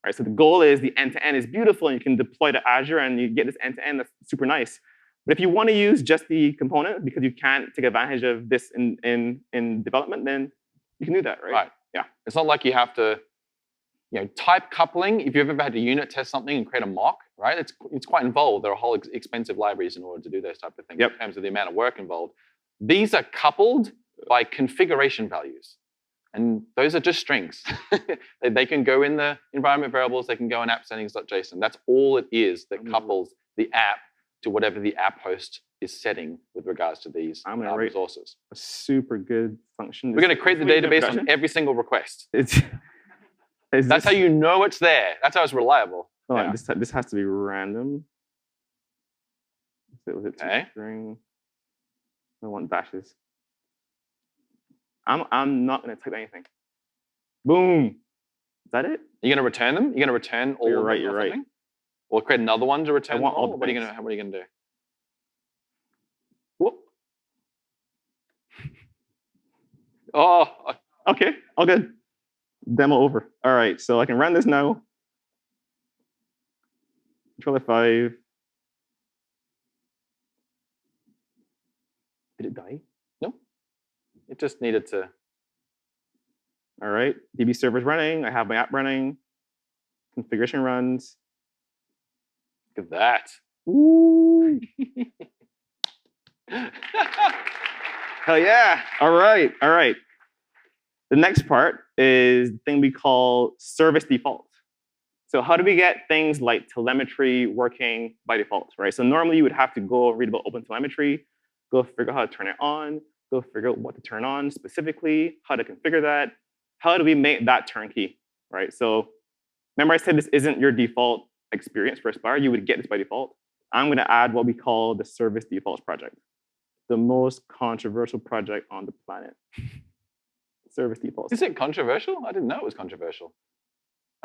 Right? So the goal is the end-to-end is beautiful, and you can deploy to Azure, and you get this end-to-end that's super nice. But if you want to use just the component because you can't take advantage of this in development, then you can do that, right? Right. Yeah. It's not like you have to, type coupling. If you've ever had to unit test something and create a mock, right? It's quite involved. There are whole expensive libraries in order to do those type of things in terms of the amount of work involved. These are coupled by configuration values. And those are just strings. They can go in the environment variables. They can go in app settings.json. That's all it is that couples the app to whatever the app host is setting with regards to these resources. A super good function. We're going to create the database on every single request. That's how you know it's there. That's how it's reliable. Oh, yeah. This has to be random. Was it string? I want dashes. I'm not going to type anything. Boom. Is that it? You're going to return them? You're going to return all of them? You're right. Or create another one to return all all? What are you going to do? Whoop. Oh. Okay. All good. Demo over. All right. So I can run this now. Control F5. Did it die? No. It just needed to. All right. DB server's running. I have my app running. Configuration runs. Look at that. Woo. Hell yeah. All right. All right. The next part is the thing we call service default. So how do we get things like telemetry working by default, right? So normally you would have to go read about OpenTelemetry, go figure out how to turn it on, go figure out what to turn on specifically, how to configure that. How do we make that turnkey, right? So remember I said this isn't your default experience for Aspire. You would get this by default. I'm going to add what we call the service defaults project, the most controversial project on the planet. Service defaults. Is it controversial? I didn't know it was controversial.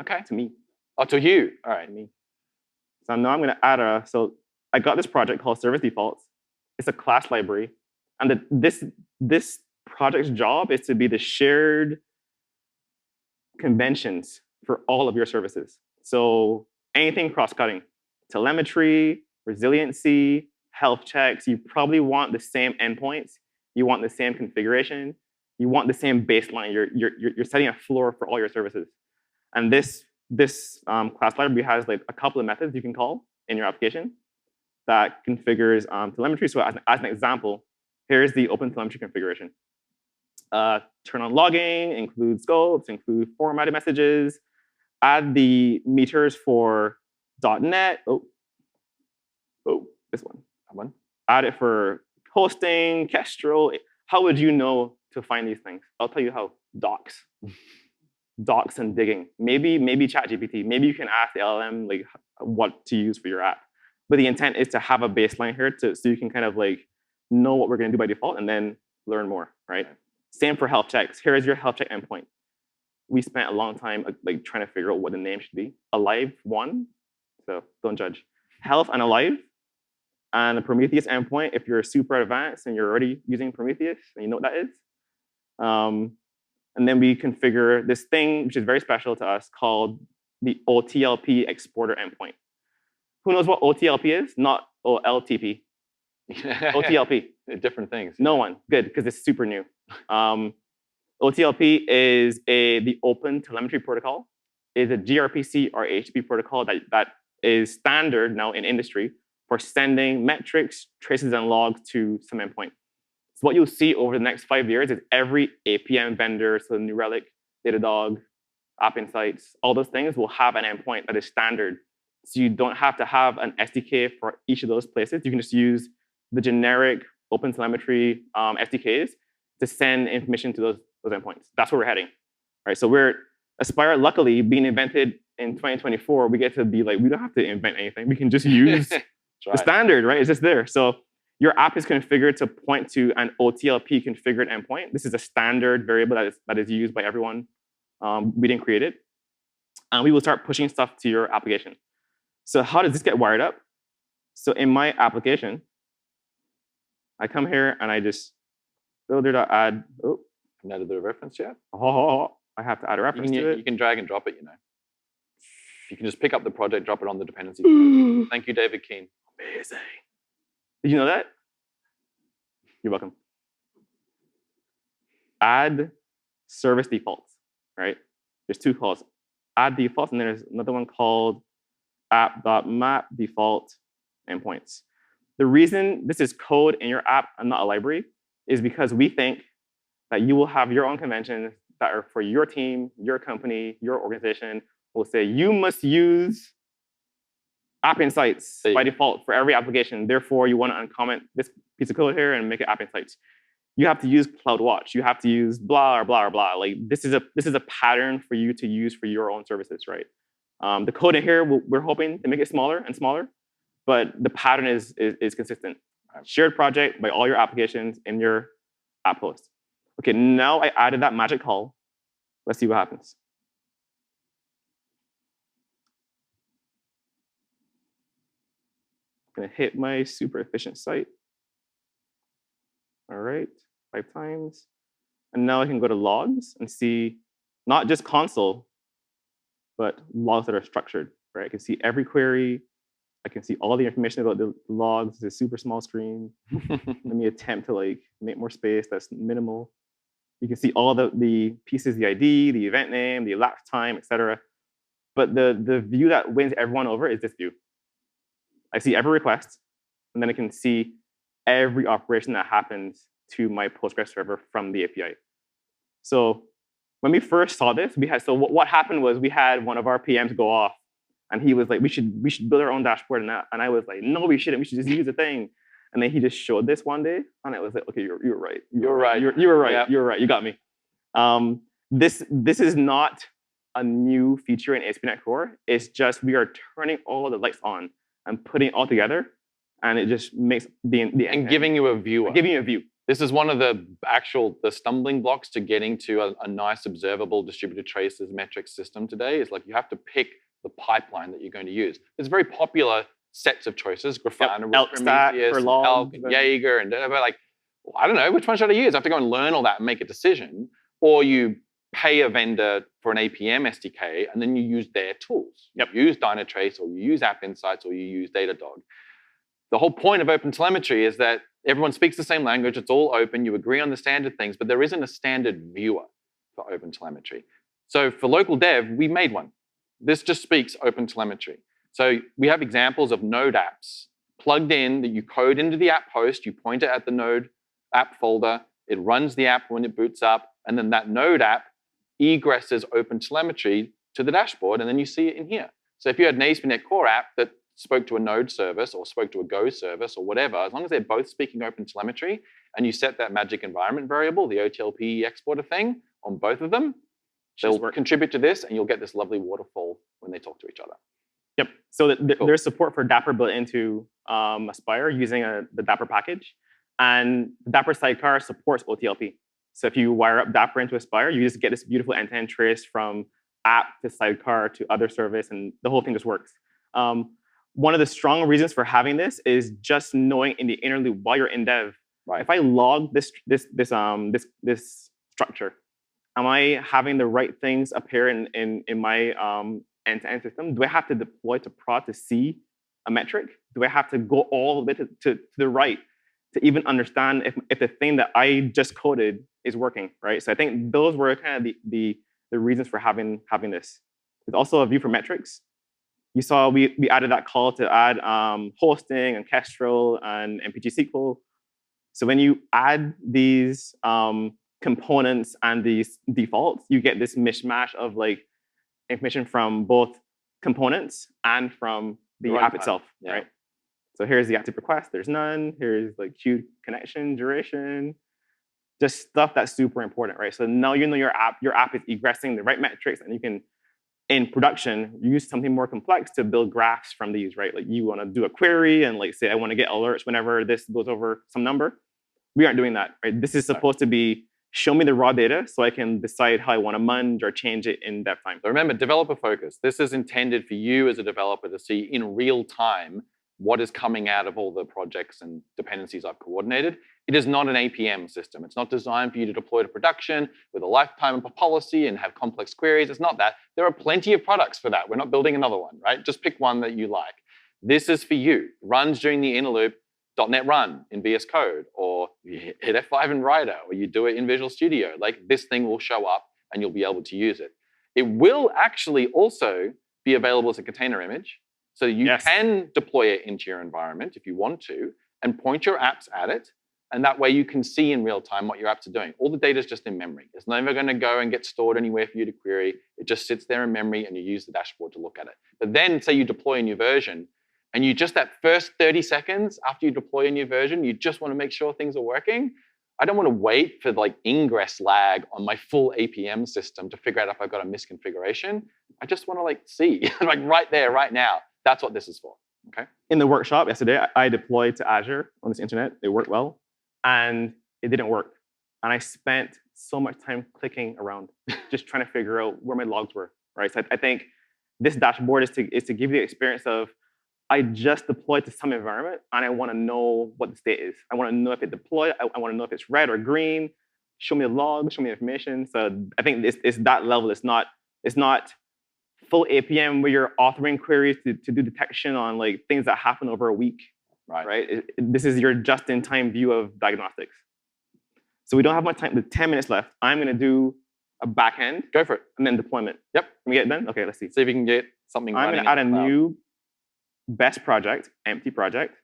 Okay. to me. Oh, to you. All right. Me. So now I'm going to add so I got this project called service defaults. It's a class library. And this project's job is to be the shared conventions for all of your services. So anything cross-cutting, telemetry, resiliency, health checks, you probably want the same endpoints. You want the same configuration. You want the same baseline. You're setting a floor for all your services. And this class library has like a couple of methods you can call in your application that configures telemetry. So as an example, here's the open telemetry configuration. Turn on logging, include scopes, include formatted messages, add the meters for .NET. Oh, this one. That one. Add it for hosting, Kestrel. How would you know to find these things? I'll tell you how. Docs. Docs and digging. Maybe ChatGPT. Maybe you can ask the LLM like what to use for your app. But the intent is to have a baseline here so you can kind of like know what we're going to do by default and then learn more, right? Same for health checks. Here is your health check endpoint. We spent a long time like trying to figure out what the name should be. Alive 1, so don't judge. Health and Alive. And a Prometheus endpoint, if you're super advanced and you're already using Prometheus and you know what that is. And then we configure this thing, which is very special to us, called the OTLP exporter endpoint. Who knows what OTLP is? Not OLTP. OTLP. Different things. No one. Good, because it's super new. OTLP is the Open Telemetry Protocol. It's a gRPC or HTTP protocol that is standard now in industry for sending metrics, traces, and logs to some endpoint. So what you'll see over the next 5 years is every APM vendor, so New Relic, Datadog, App Insights, all those things will have an endpoint that is standard. So you don't have to have an SDK for each of those places. You can just use the generic OpenTelemetry SDKs to send information to those endpoints. That's where we're heading. Right? So we're Aspire, luckily, being invented in 2024, we get to be like, we don't have to invent anything. We can just use the standard, right? It's just there. So your app is configured to point to an OTLP configured endpoint. This is a standard variable that is used by everyone. We didn't create it. And we will start pushing stuff to your application. So how does this get wired up? So in my application, I come here and I just builder.add. Oh, haven't added the reference yet? I have to add a reference to it. You can drag and drop it, you know. You can just pick up the project, drop it on the dependency. Thank you, David Keane. Amazing. Did you know that? You're welcome. Add service defaults, right? There's two calls. Add defaults, and then there's another one called app.map default endpoints. The reason this is code in your app and not a library is because we think that you will have your own conventions that are for your team, your company, your organization. We'll say you must use App Insights by default for every application. Therefore, you want to uncomment this piece of code here and make it App Insights. You have to use CloudWatch. You have to use blah or blah or blah. Like this is a pattern for you to use for your own services, right? The code in here, we're hoping to make it smaller and smaller, but the pattern is consistent. Shared project by all your applications in your app host. Okay, now I added that magic call. Let's see what happens. I'm gonna hit my super efficient site. All right, 5 times. And now I can go to logs and see not just console, but logs that are structured, right? I can see every query. I can see all the information about the logs. It's a super small screen. Let me attempt to like make more space that's minimal. You can see all the pieces, the ID, the event name, the elapsed time, etc. But the view that wins everyone over is this view. I see every request, and then I can see every operation that happens to my Postgres server from the API. So when we first saw this, what happened was we had one of our PMs go off, and he was like, we should build our own dashboard, and I was like, no, we shouldn't. We should just use the thing. And then he just showed this one day, and I was like, okay, you're right. You were right. Yeah. You're right. You got me. This is not a new feature in ASP.NET Core. It's just we are turning all the lights on and putting it all together, and it just makes the and giving you a view. Giving you a view. This is one of the stumbling blocks to getting to a nice observable distributed traces metrics system today is like you have to pick the pipeline that you're going to use. There's very popular sets of choices, Grafana, Elk stack for logs, Elk, and Jaeger, and like, well, I don't know, which one should I use? I have to go and learn all that and make a decision. Or you pay a vendor for an APM SDK, and then you use their tools. You use Dynatrace, or you use App Insights, or you use Datadog. The whole point of OpenTelemetry is that everyone speaks the same language, it's all open, you agree on the standard things, but there isn't a standard viewer for OpenTelemetry. So for local dev, we made one. This just speaks OpenTelemetry. So we have examples of node apps plugged in that you code into the app host, you point it at the node app folder, it runs the app when it boots up, and then that node app egresses OpenTelemetry to the dashboard, and then you see it in here. So if you had an ASP.NET Core app that spoke to a node service or spoke to a Go service or whatever, as long as they're both speaking OpenTelemetry, and you set that magic environment variable, the OTLP exporter thing, on both of them, they'll contribute to this, and you'll get this lovely waterfall when they talk to each other. Yep. So cool. There's support for Dapper built into Aspire using the Dapper package. And the Dapper sidecar supports OTLP. So if you wire up Dapper into Aspire, you just get this beautiful end-to-end trace from app to sidecar to other service, and the whole thing just works. One of the strong reasons for having this is just knowing in the interlude while you're in dev, if I log this structure, am I having the right things appear in my end-to-end system? Do I have to deploy to prod to see a metric? Do I have to go all the way to the right to even understand if the thing that I just coded is working, right? So I think those were kind of the reasons for having this. There's also a view for metrics. You saw we added that call to add hosting and Kestrel and MPG SQL. So when you add these components and these defaults, you get this mishmash of like information from both components and from the app itself, right? So here's the active request, there's none. Here's like queued connection, duration, just stuff that's super important, right? So now you know your app is egressing the right metrics, and you can, in production, use something more complex to build graphs from these, right? Like you want to do a query and like say, I want to get alerts whenever this goes over some number. We aren't doing that, right? This is supposed to be, show me the raw data so I can decide how I want to munge or change it in dev time. So remember, developer focus. This is intended for you as a developer to see in real time what is coming out of all the projects and dependencies I've coordinated. It is not an APM system. It's not designed for you to deploy to production with a lifetime policy and have complex queries. It's not that. There are plenty of products for that. We're not building another one, right? Just pick one that you like. This is for you. Runs during the inner loop, .NET Run in VS Code, or you hit F5 in Writer, or you do it in Visual Studio. Like this thing will show up and you'll be able to use it. It will actually also be available as a container image. So you can deploy it into your environment if you want to, and point your apps at it. And that way you can see in real time what your apps are doing. All the data is just in memory. It's never going to go and get stored anywhere for you to query. It just sits there in memory, and you use the dashboard to look at it. But then say you deploy a new version, and you just that first 30 seconds after you deploy a new version, you just want to make sure things are working. I don't want to wait for like ingress lag on my full APM system to figure out if I've got a misconfiguration. I just want to like see, like right there, right now. That's what this is for, okay? In the workshop yesterday, I deployed to Azure on this internet. It worked well, and it didn't work. And I spent so much time clicking around, just trying to figure out where my logs were, right? So I think this dashboard is to give you the experience of, I just deployed to some environment, and I want to know what the state is. I want to know if it deployed. I want to know if it's red or green. Show me the log, show me the information. So I think it's that level. It's not full APM where you're authoring queries to do detection on like things that happen over a week, right? This is your just-in-time view of diagnostics. So we don't have much time. With 10 minutes left, I'm going to do a backend. Go for it. And then deployment. Yep. Can we get it done? Okay, let's see. See if we can get something I'm going to add a new best project, empty project.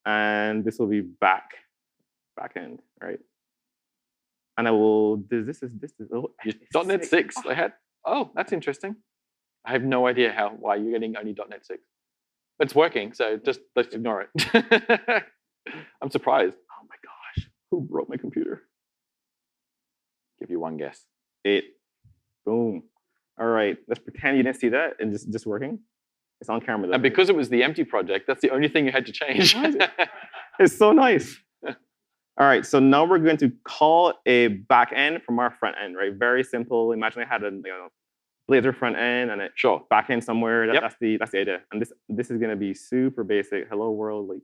And this will be backend, right? And I will, this is .NET 6. I had. Oh, that's interesting. I have no idea why you're getting only .NET 6. But it's working, so just let's ignore it. I'm surprised. Oh my gosh, who broke my computer? Give you one guess. It. Boom. All right, let's pretend you didn't see that and just working. It's on camera though. And because it was the empty project, that's the only thing you had to change. It's so nice. All right, so now we're going to call a back end from our front end, right? Very simple. Imagine I had a Blazor front end and a back end somewhere. That's the idea. And this is going to be super basic. Hello world, like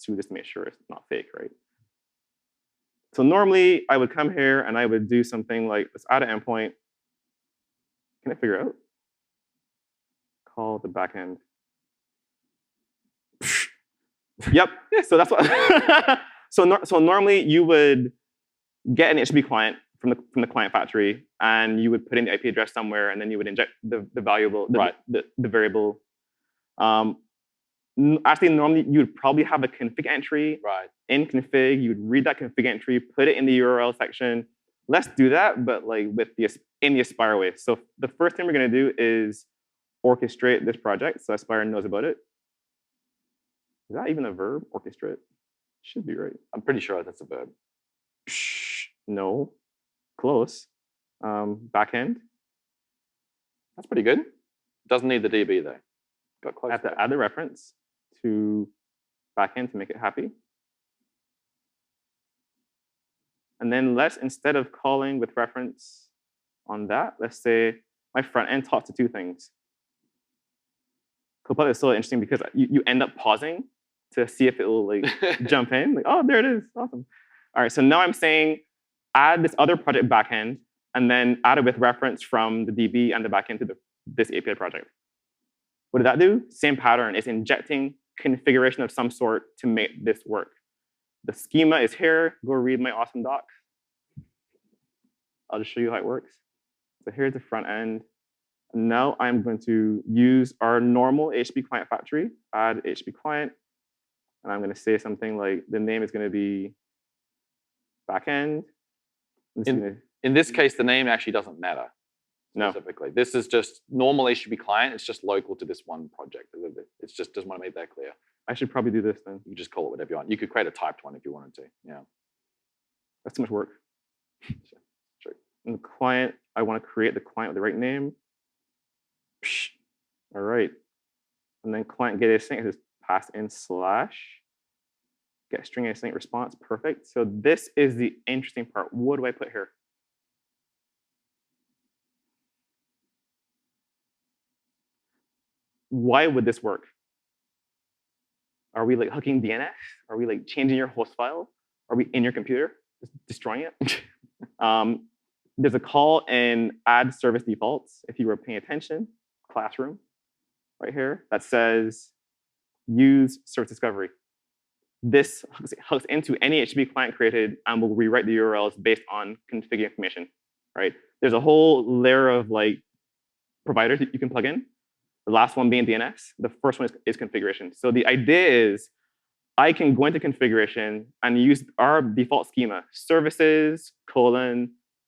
to just make sure it's not fake, right? So normally I would come here and I would do something like let's add an endpoint. Can I figure out? Call the back end. Yep. So that's what. So normally you would get an HTTP client from the client factory, and you would put in the IP address somewhere, and then you would inject the variable. Actually, normally you would probably have a config entry in config. You would read that config entry, put it in the URL section. Let's do that, but like in the Aspire way. So the first thing we're going to do is orchestrate this project, so Aspire knows about it. Is that even a verb? Orchestrate should be right. I'm pretty sure that's a verb. No, close. Backend. That's pretty good. Doesn't need the DB though. Got close. I have to add the reference to backend to make it happy. And then instead of calling with reference on that, let's say my front end talks to two things. Copilot is so interesting because you end up pausing to see if it will like jump in. Like, oh, there it is. Awesome. All right, so now I'm saying add this other project backend and then add it with reference from the DB and the backend to this API project. What did that do? Same pattern. It's injecting configuration of some sort to make this work. The schema is here. Go read my awesome doc. I'll just show you how it works. So here's the front end. And now I'm going to use our normal HTTP client factory, add HTTP client. And I'm going to say something like the name is going to be backend. In this case, the name actually doesn't matter specifically. No. This is just normal HTTP client. It's just local to this one project. It's just want to make that clear. I should probably do this then. You just call it whatever you want. You could create a typed one if you wanted to. Yeah. That's too much work. Sure. And the client, I want to create the client with the right name. All right. And then client get async is pass in / get string async response. Perfect. So this is the interesting part. What do I put here? Why would this work? Are we like hooking DNS? Are we like changing your host file? Are we in your computer, just destroying it? There's a call in add service defaults, if you were paying attention, classroom, right here, that says use service discovery. This hooks into any HTTP client created and will rewrite the URLs based on config information, right? There's a whole layer of like providers that you can plug in. The last one being DNS. The first one is configuration. So the idea is I can go into configuration and use our default schema, services, :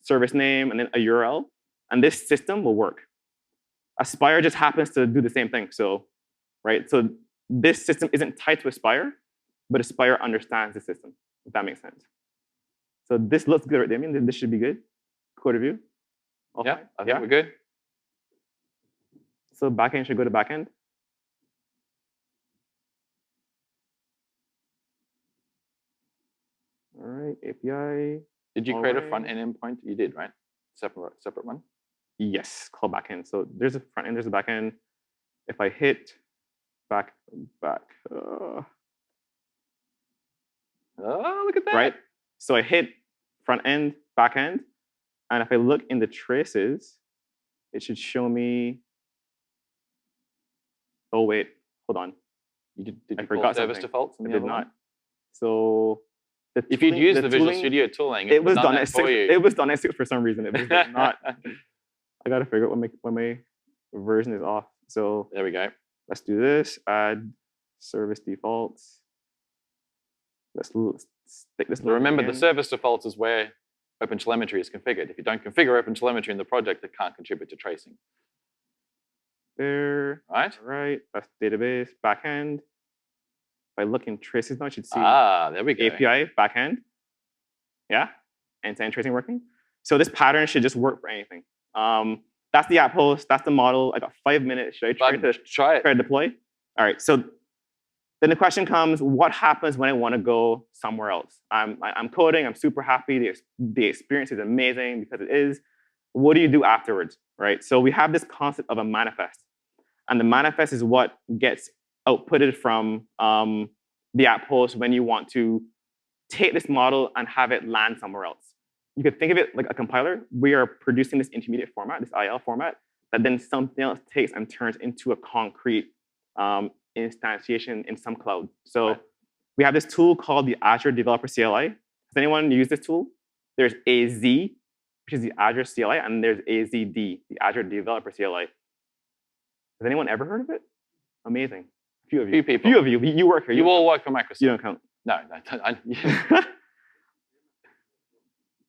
service name, and then a URL. And this system will work. Aspire just happens to do the same thing. So, right? So this system isn't tied to Aspire, but Aspire understands the system, if that makes sense. So this looks good, right, Damian? This should be good. Code review. Okay. Yeah, I think we're good. So backend should go to backend. All right, API. Did you create a front end endpoint? You did, right? Separate one? Yes, call backend. So there's a front end, there's a backend. If I hit back. Oh, look at that. Right? So I hit front end, back end. And if I look in the traces, it should show me. Oh, wait, hold on. Did you call service defaults? I did not. So if you'd used the Visual Studio tooling, it was done at 6. It was done at 6 for some reason. It was not. I got to figure out when my version is off. So there we go. Let's do this. Add service defaults. Let's stick this. Remember, the service defaults is where OpenTelemetry is configured. If you don't configure OpenTelemetry in the project, it can't contribute to tracing. There. Right. Right. That's database backend. If I look in traces now, I should see. There we go. API backend. Yeah. End-to-end tracing working. So this pattern should just work for anything. That's the app host. That's the model. I got 5 minutes. Should I try to deploy? All right. So Then the question comes, what happens when I want to go somewhere else? I'm coding, I'm super happy, the experience is amazing because it is. What do you do afterwards, right? So we have this concept of a manifest. And the manifest is what gets outputted from the app host when you want to take this model and have it land somewhere else. You could think of it like a compiler. We are producing this intermediate format, this IL format, that then something else takes and turns into a concrete instantiation in some cloud. So we have this tool called the Azure Developer CLI. Has anyone used this tool? There's AZ, which is the Azure CLI, and there's AZD, the Azure Developer CLI. Has anyone ever heard of it? Amazing. A few of you. Few people. A few of you. You work here. You all work for Microsoft. You don't count. No.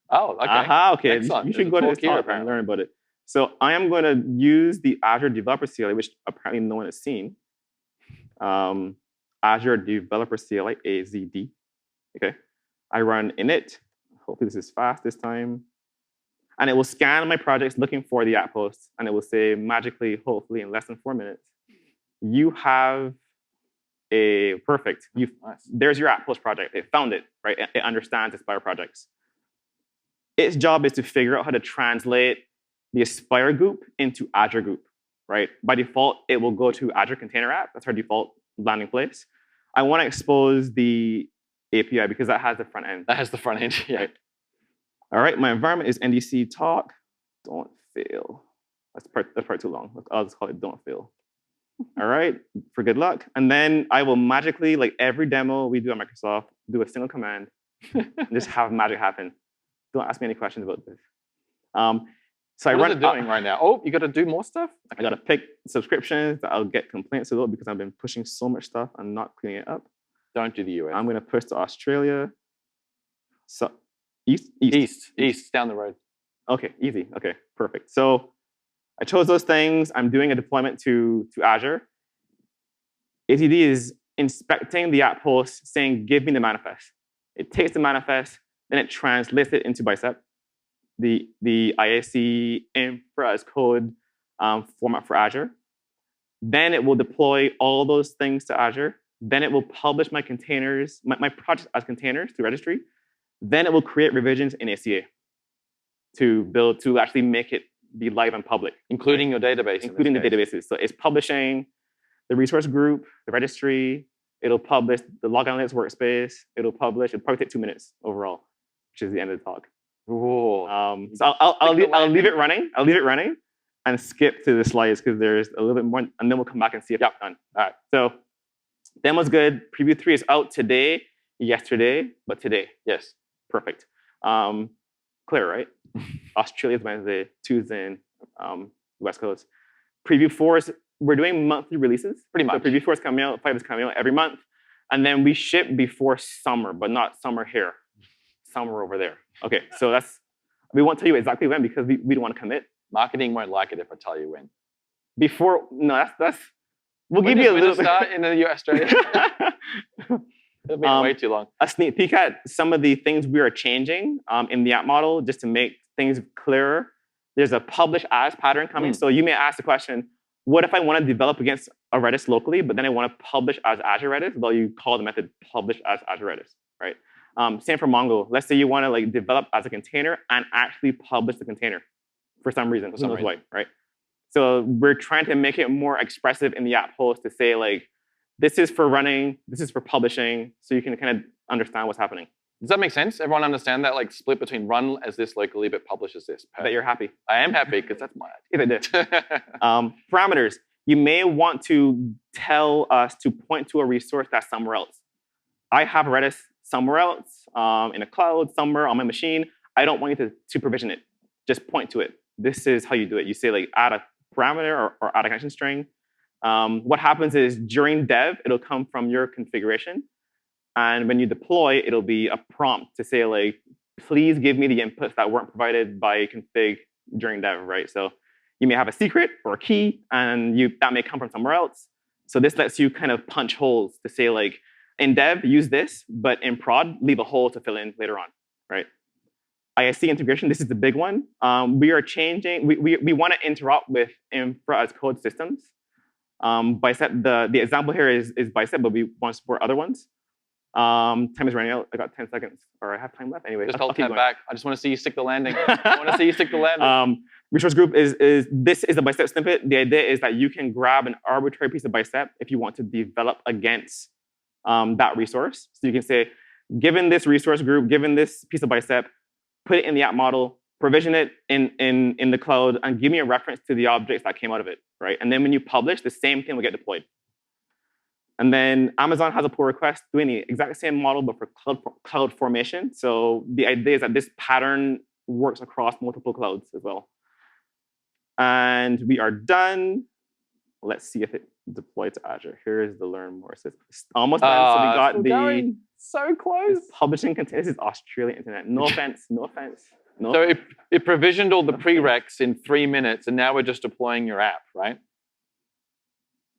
Oh, okay. Aha, okay. Excellent. You should go to this talk and learn about it. So I am going to use the Azure Developer CLI, which apparently no one has seen. Azure Developer CLI, AZD. Okay. I run init. Hopefully this is fast this time. And it will scan my projects looking for the app hosts. And it will say magically, hopefully in less than 4 minutes, you have a perfect. Nice. There's your app host project. It found it, right? It understands Aspire projects. Its job is to figure out how to translate the Aspire group into Azure group, right? By default, it will go to Azure Container App. That's our default landing place. I want to expose the API because that has the front end. That has the front end, yeah. Right? All right, my environment is NDC talk. Don't fail. That's part too long. I'll just call it don't fail. All right, for good luck. And then I will magically, like every demo we do at Microsoft, do a single command and just have magic happen. Don't ask me any questions about this. So what is it doing right now? Oh, you got to do more stuff? I got to pick subscriptions that I'll get complaints about because I've been pushing so much stuff and not cleaning it up. Don't do the US. I'm going to push to Australia. So East, down the road. Okay, easy. Okay, perfect. So I chose those things. I'm doing a deployment to Azure. ATD is inspecting the app host, saying, give me the manifest. It takes the manifest, then it translates it into Bicep, the IAC infra as code format for Azure. Then it will deploy all those things to Azure. Then it will publish my containers, my projects as containers to registry. Then it will create revisions in ACA to actually make it be live and public. Including your database. Including the databases. So it's publishing the resource group, the registry. It'll publish the log analytics workspace. It'll probably take 2 minutes overall, which is the end of the talk. So I'll leave it running. I'll leave it running and skip to the slides because there's a little bit more, and then we'll come back and see if it's done. All right. So demo's good. Preview 3 is out today, yesterday, but today. Yes. Perfect. Clear, right? Australia's Wednesday, Tuesday, West Coast. Preview 4 is, we're doing monthly releases. Pretty much. So preview 4 is coming out, 5 is coming out every month. And then we ship before summer, but not summer here. Summer over there. Okay, so we won't tell you exactly when because we don't want to commit. Marketing won't like it if I tell you when. We'll give you a little bit. Start in the Australia. It'll be way too long. A sneak peek at some of the things we are changing in the app model just to make things clearer. There's a publish as pattern coming. So you may ask the question, what if I want to develop against a Redis locally, but then I want to publish as Azure Redis? Well, you call the method publish as Azure Redis, right? Same for Mongo. Let's say you want to develop as a container and actually publish the container for some reason. Who knows why, right? So we're trying to make it more expressive in the app host to say this is for running, this is for publishing, so you can kind of understand what's happening. Does that make sense? Everyone understand that split between run as this locally but publish as this? That you're happy. I am happy because that's my idea. If it did. Parameters. You may want to tell us to point to a resource that's somewhere else. I have Redis somewhere else, in a cloud, somewhere on my machine. I don't want you to provision it. Just point to it. This is how you do it. You say add a parameter or add a connection string. What happens is during dev, it'll come from your configuration. And when you deploy, it'll be a prompt to say, please give me the inputs that weren't provided by config during dev, right? So you may have a secret or a key, and that may come from somewhere else. So this lets you kind of punch holes to say, in dev, use this, but in prod, leave a hole to fill in later on, right? ISC integration, this is the big one. We are changing, we want to interrupt with infra as code systems. Bicep, the example here is Bicep, but we want to support other ones. Time is running out. I got 10 seconds, or I have time left. Anyway, Just I'll hold keep that going. back. I just want to see you stick the landing. I want to see you stick the landing. Resource group is this is a Bicep snippet. The idea is that you can grab an arbitrary piece of Bicep if you want to develop against that resource. So you can say, given this resource group, given this piece of Bicep, put it in the app model, provision it in the cloud, and give me a reference to the objects that came out of it, right? And then when you publish, the same thing will get deployed. And then Amazon has a pull request doing the exact same model, but for cloud formation. So the idea is that this pattern works across multiple clouds as well. And we are done. Let's see if it deployed to Azure. Here is the learn more. So it's almost done. So we got the going. So close. Publishing container. This is Australian internet. No offense. No offense. No. So it provisioned all the prereqs in 3 minutes, and now we're just deploying your app, right?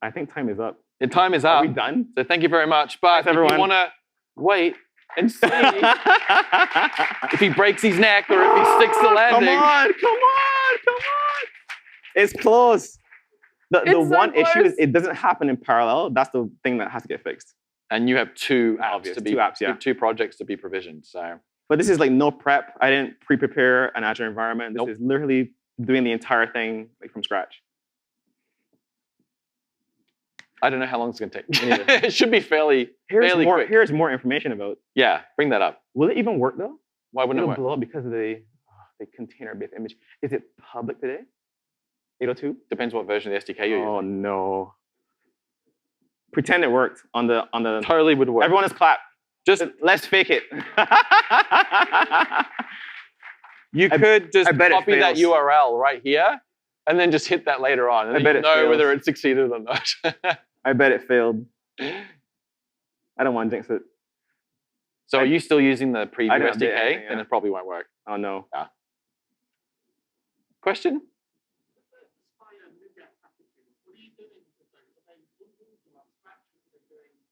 I think time is up. The time is up. Are we done? So thank you very much. But if you want to wait and see if he breaks his neck or if he sticks the landing. Come on. It's close. The one issue is it doesn't happen in parallel. That's the thing that has to get fixed. And you have two apps, two projects to be provisioned. So, but this is like no prep. I didn't pre-prepare an Azure environment. This is literally doing the entire thing like from scratch. I don't know how long it's going to take. It should be fairly quick. Here's more information about. Yeah, bring that up. Will it even work though? Why wouldn't it work? Blow up because of the container-based image. Is it public today? 802? Depends what version of the SDK you're using. Oh no. Pretend it worked on the. Totally would work. Everyone is clap. Just let's fake it. You could just copy that URL right here and then just hit that later on. And then you know whether it succeeded or not. I bet it failed. I don't want to jinx it. So are you still using the preview SDK? Then it probably won't work. Oh no. Yeah. Question?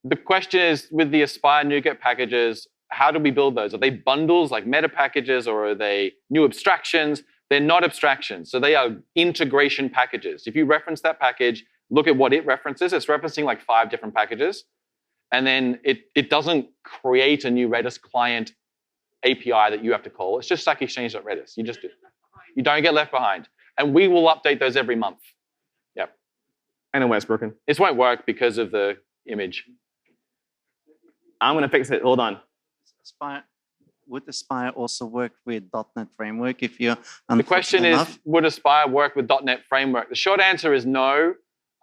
The question is, with the Aspire NuGet packages, how do we build those? Are they bundles like meta packages, or are they new abstractions? They're not abstractions, so they are integration packages. If you reference that package, look at what it references. It's referencing like 5 different packages. And then it doesn't create a new Redis client API that you have to call. It's just Stack Exchange.redis. You just do. You don't get left behind. And we will update those every month. Yep. And when it's broken. This won't work because of the image. I'm going to fix it. Hold on. Would Aspire also work with .NET Framework if you're The question is, would Aspire work with .NET Framework? The short answer is no.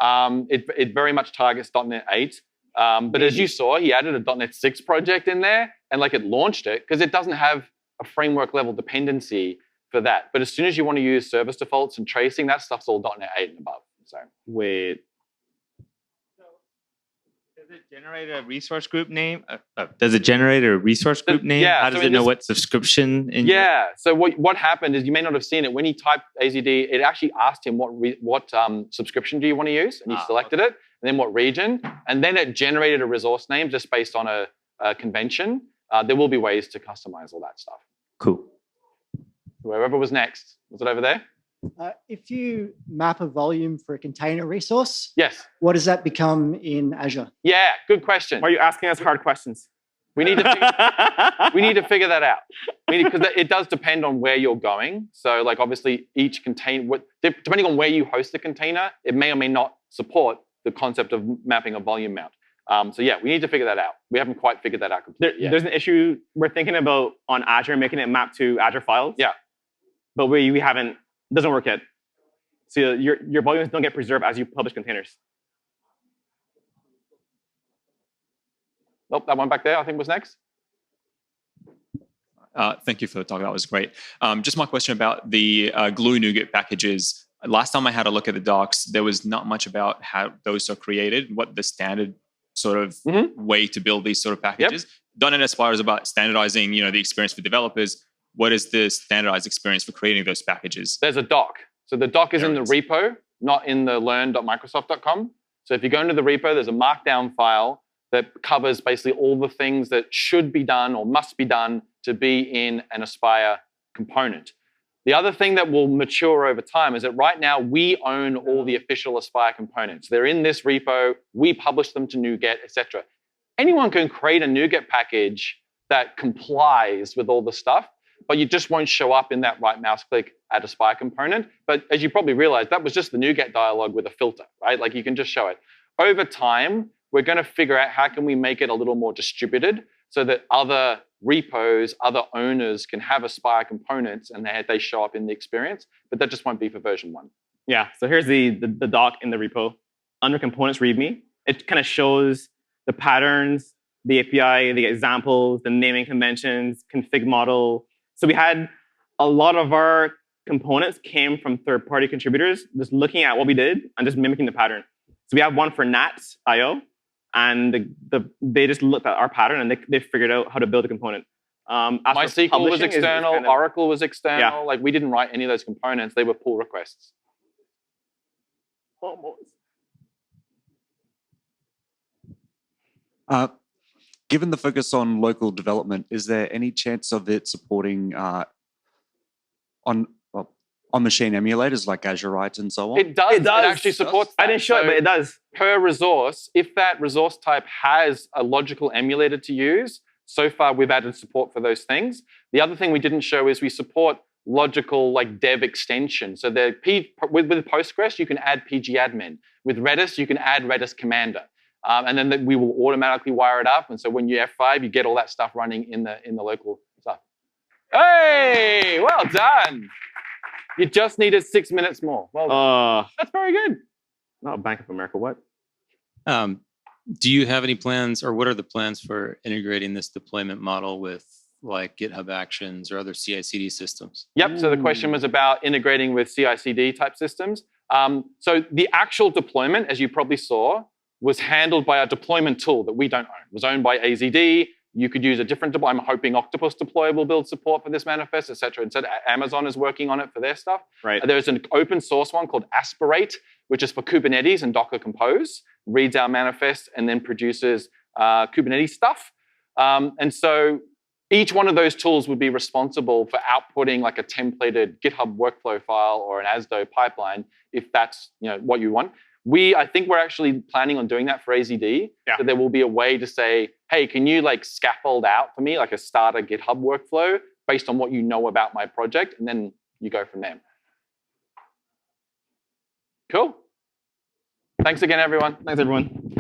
It very much targets .NET 8. But as you saw, he added a .NET 6 project in there, and like it launched it, because it doesn't have a framework level dependency for that. But as soon as you want to use service defaults and tracing, that stuff's all .NET 8 and above. So wait. Does it generate a resource group name? Does it generate a resource group name? Yeah. How does it know what subscription? So what happened is, you may not have seen it, when he typed AZD, it actually asked him what subscription do you want to use, and he selected it, and then what region, and then it generated a resource name just based on a convention. There will be ways to customize all that stuff. Cool. Whoever was next. Was it over there? If you map a volume for a container resource, yes, what does that become in Azure? Yeah, good question. Why are you asking us hard questions? We need to figure that out. Because it does depend on where you're going. So, like, obviously, each container, depending on where you host the container, it may or may not support the concept of mapping a volume mount. So yeah, we need to figure that out. We haven't quite figured that out completely yet. There's an issue we're thinking about on Azure, making it map to Azure files. Yeah. But we haven't. Doesn't work yet. So your volumes don't get preserved as you publish containers. Nope, that one back there I think was next. Thank you for the talk. That was great. Just my question about the Glue NuGet packages. Last time I had a look at the docs, there was not much about how those are created, what the standard sort of way to build these sort of packages. Yep. .NET Aspire is about standardizing, the experience for developers. What is the standardized experience for creating those packages? There's a doc. So the doc is in the repo, not in the learn.microsoft.com. So if you go into the repo, there's a markdown file that covers basically all the things that should be done or must be done to be in an Aspire component. The other thing that will mature over time is that right now we own all the official Aspire components. They're in this repo. We publish them to NuGet, etc. Anyone can create a NuGet package that complies with all the stuff, but you just won't show up in that right mouse click add Aspire component. But as you probably realized, that was just the NuGet dialog with a filter, right? Like you can just show it. Over time, we're going to figure out how can we make it a little more distributed so that other repos, other owners can have Aspire components and they show up in the experience, but that just won't be for version 1. Yeah, so here's the doc in the repo. Under components README, it kind of shows the patterns, the API, the examples, the naming conventions, config model. So we had a lot of our components came from third-party contributors, just looking at what we did and just mimicking the pattern. So we have one for Nats.io, and they just looked at our pattern and they figured out how to build a component. MySQL was external, kind of, Oracle was external. Yeah. Like we didn't write any of those components. They were pull requests. Given the focus on local development, is there any chance of it supporting on machine emulators like Azure and so on? It does. It actually supports that. I didn't show it, but it does. Per resource, if that resource type has a logical emulator to use, so far we've added support for those things. The other thing we didn't show is we support logical like dev extension. So with Postgres, you can add pgadmin. With Redis, you can add Redis commander. And then we will automatically wire it up. And so when you F5, you get all that stuff running in the local stuff. Hey, well done. You just needed 6 minutes more. Well done. That's very good. Not Bank of America, what? Do you have any plans, or what are the plans for integrating this deployment model with like GitHub Actions or other CI/CD systems? Yep, so the question was about integrating with CI/CD type systems. So the actual deployment, as you probably saw, was handled by a deployment tool that we don't own. It was owned by AZD. You could use a different deploy. I'm hoping Octopus Deploy will build support for this manifest, et cetera. Instead, Amazon is working on it for their stuff. Right. There's an open source one called Aspirate, which is for Kubernetes and Docker Compose, reads our manifest and then produces Kubernetes stuff. And so each one of those tools would be responsible for outputting like a templated GitHub workflow file or an ASDO pipeline, if that's what you want. I think we're actually planning on doing that for AZD. Yeah. So there will be a way to say, hey, can you like scaffold out for me like a starter GitHub workflow based on what you know about my project, and then you go from there. Cool. Thanks again, everyone. Thanks, everyone.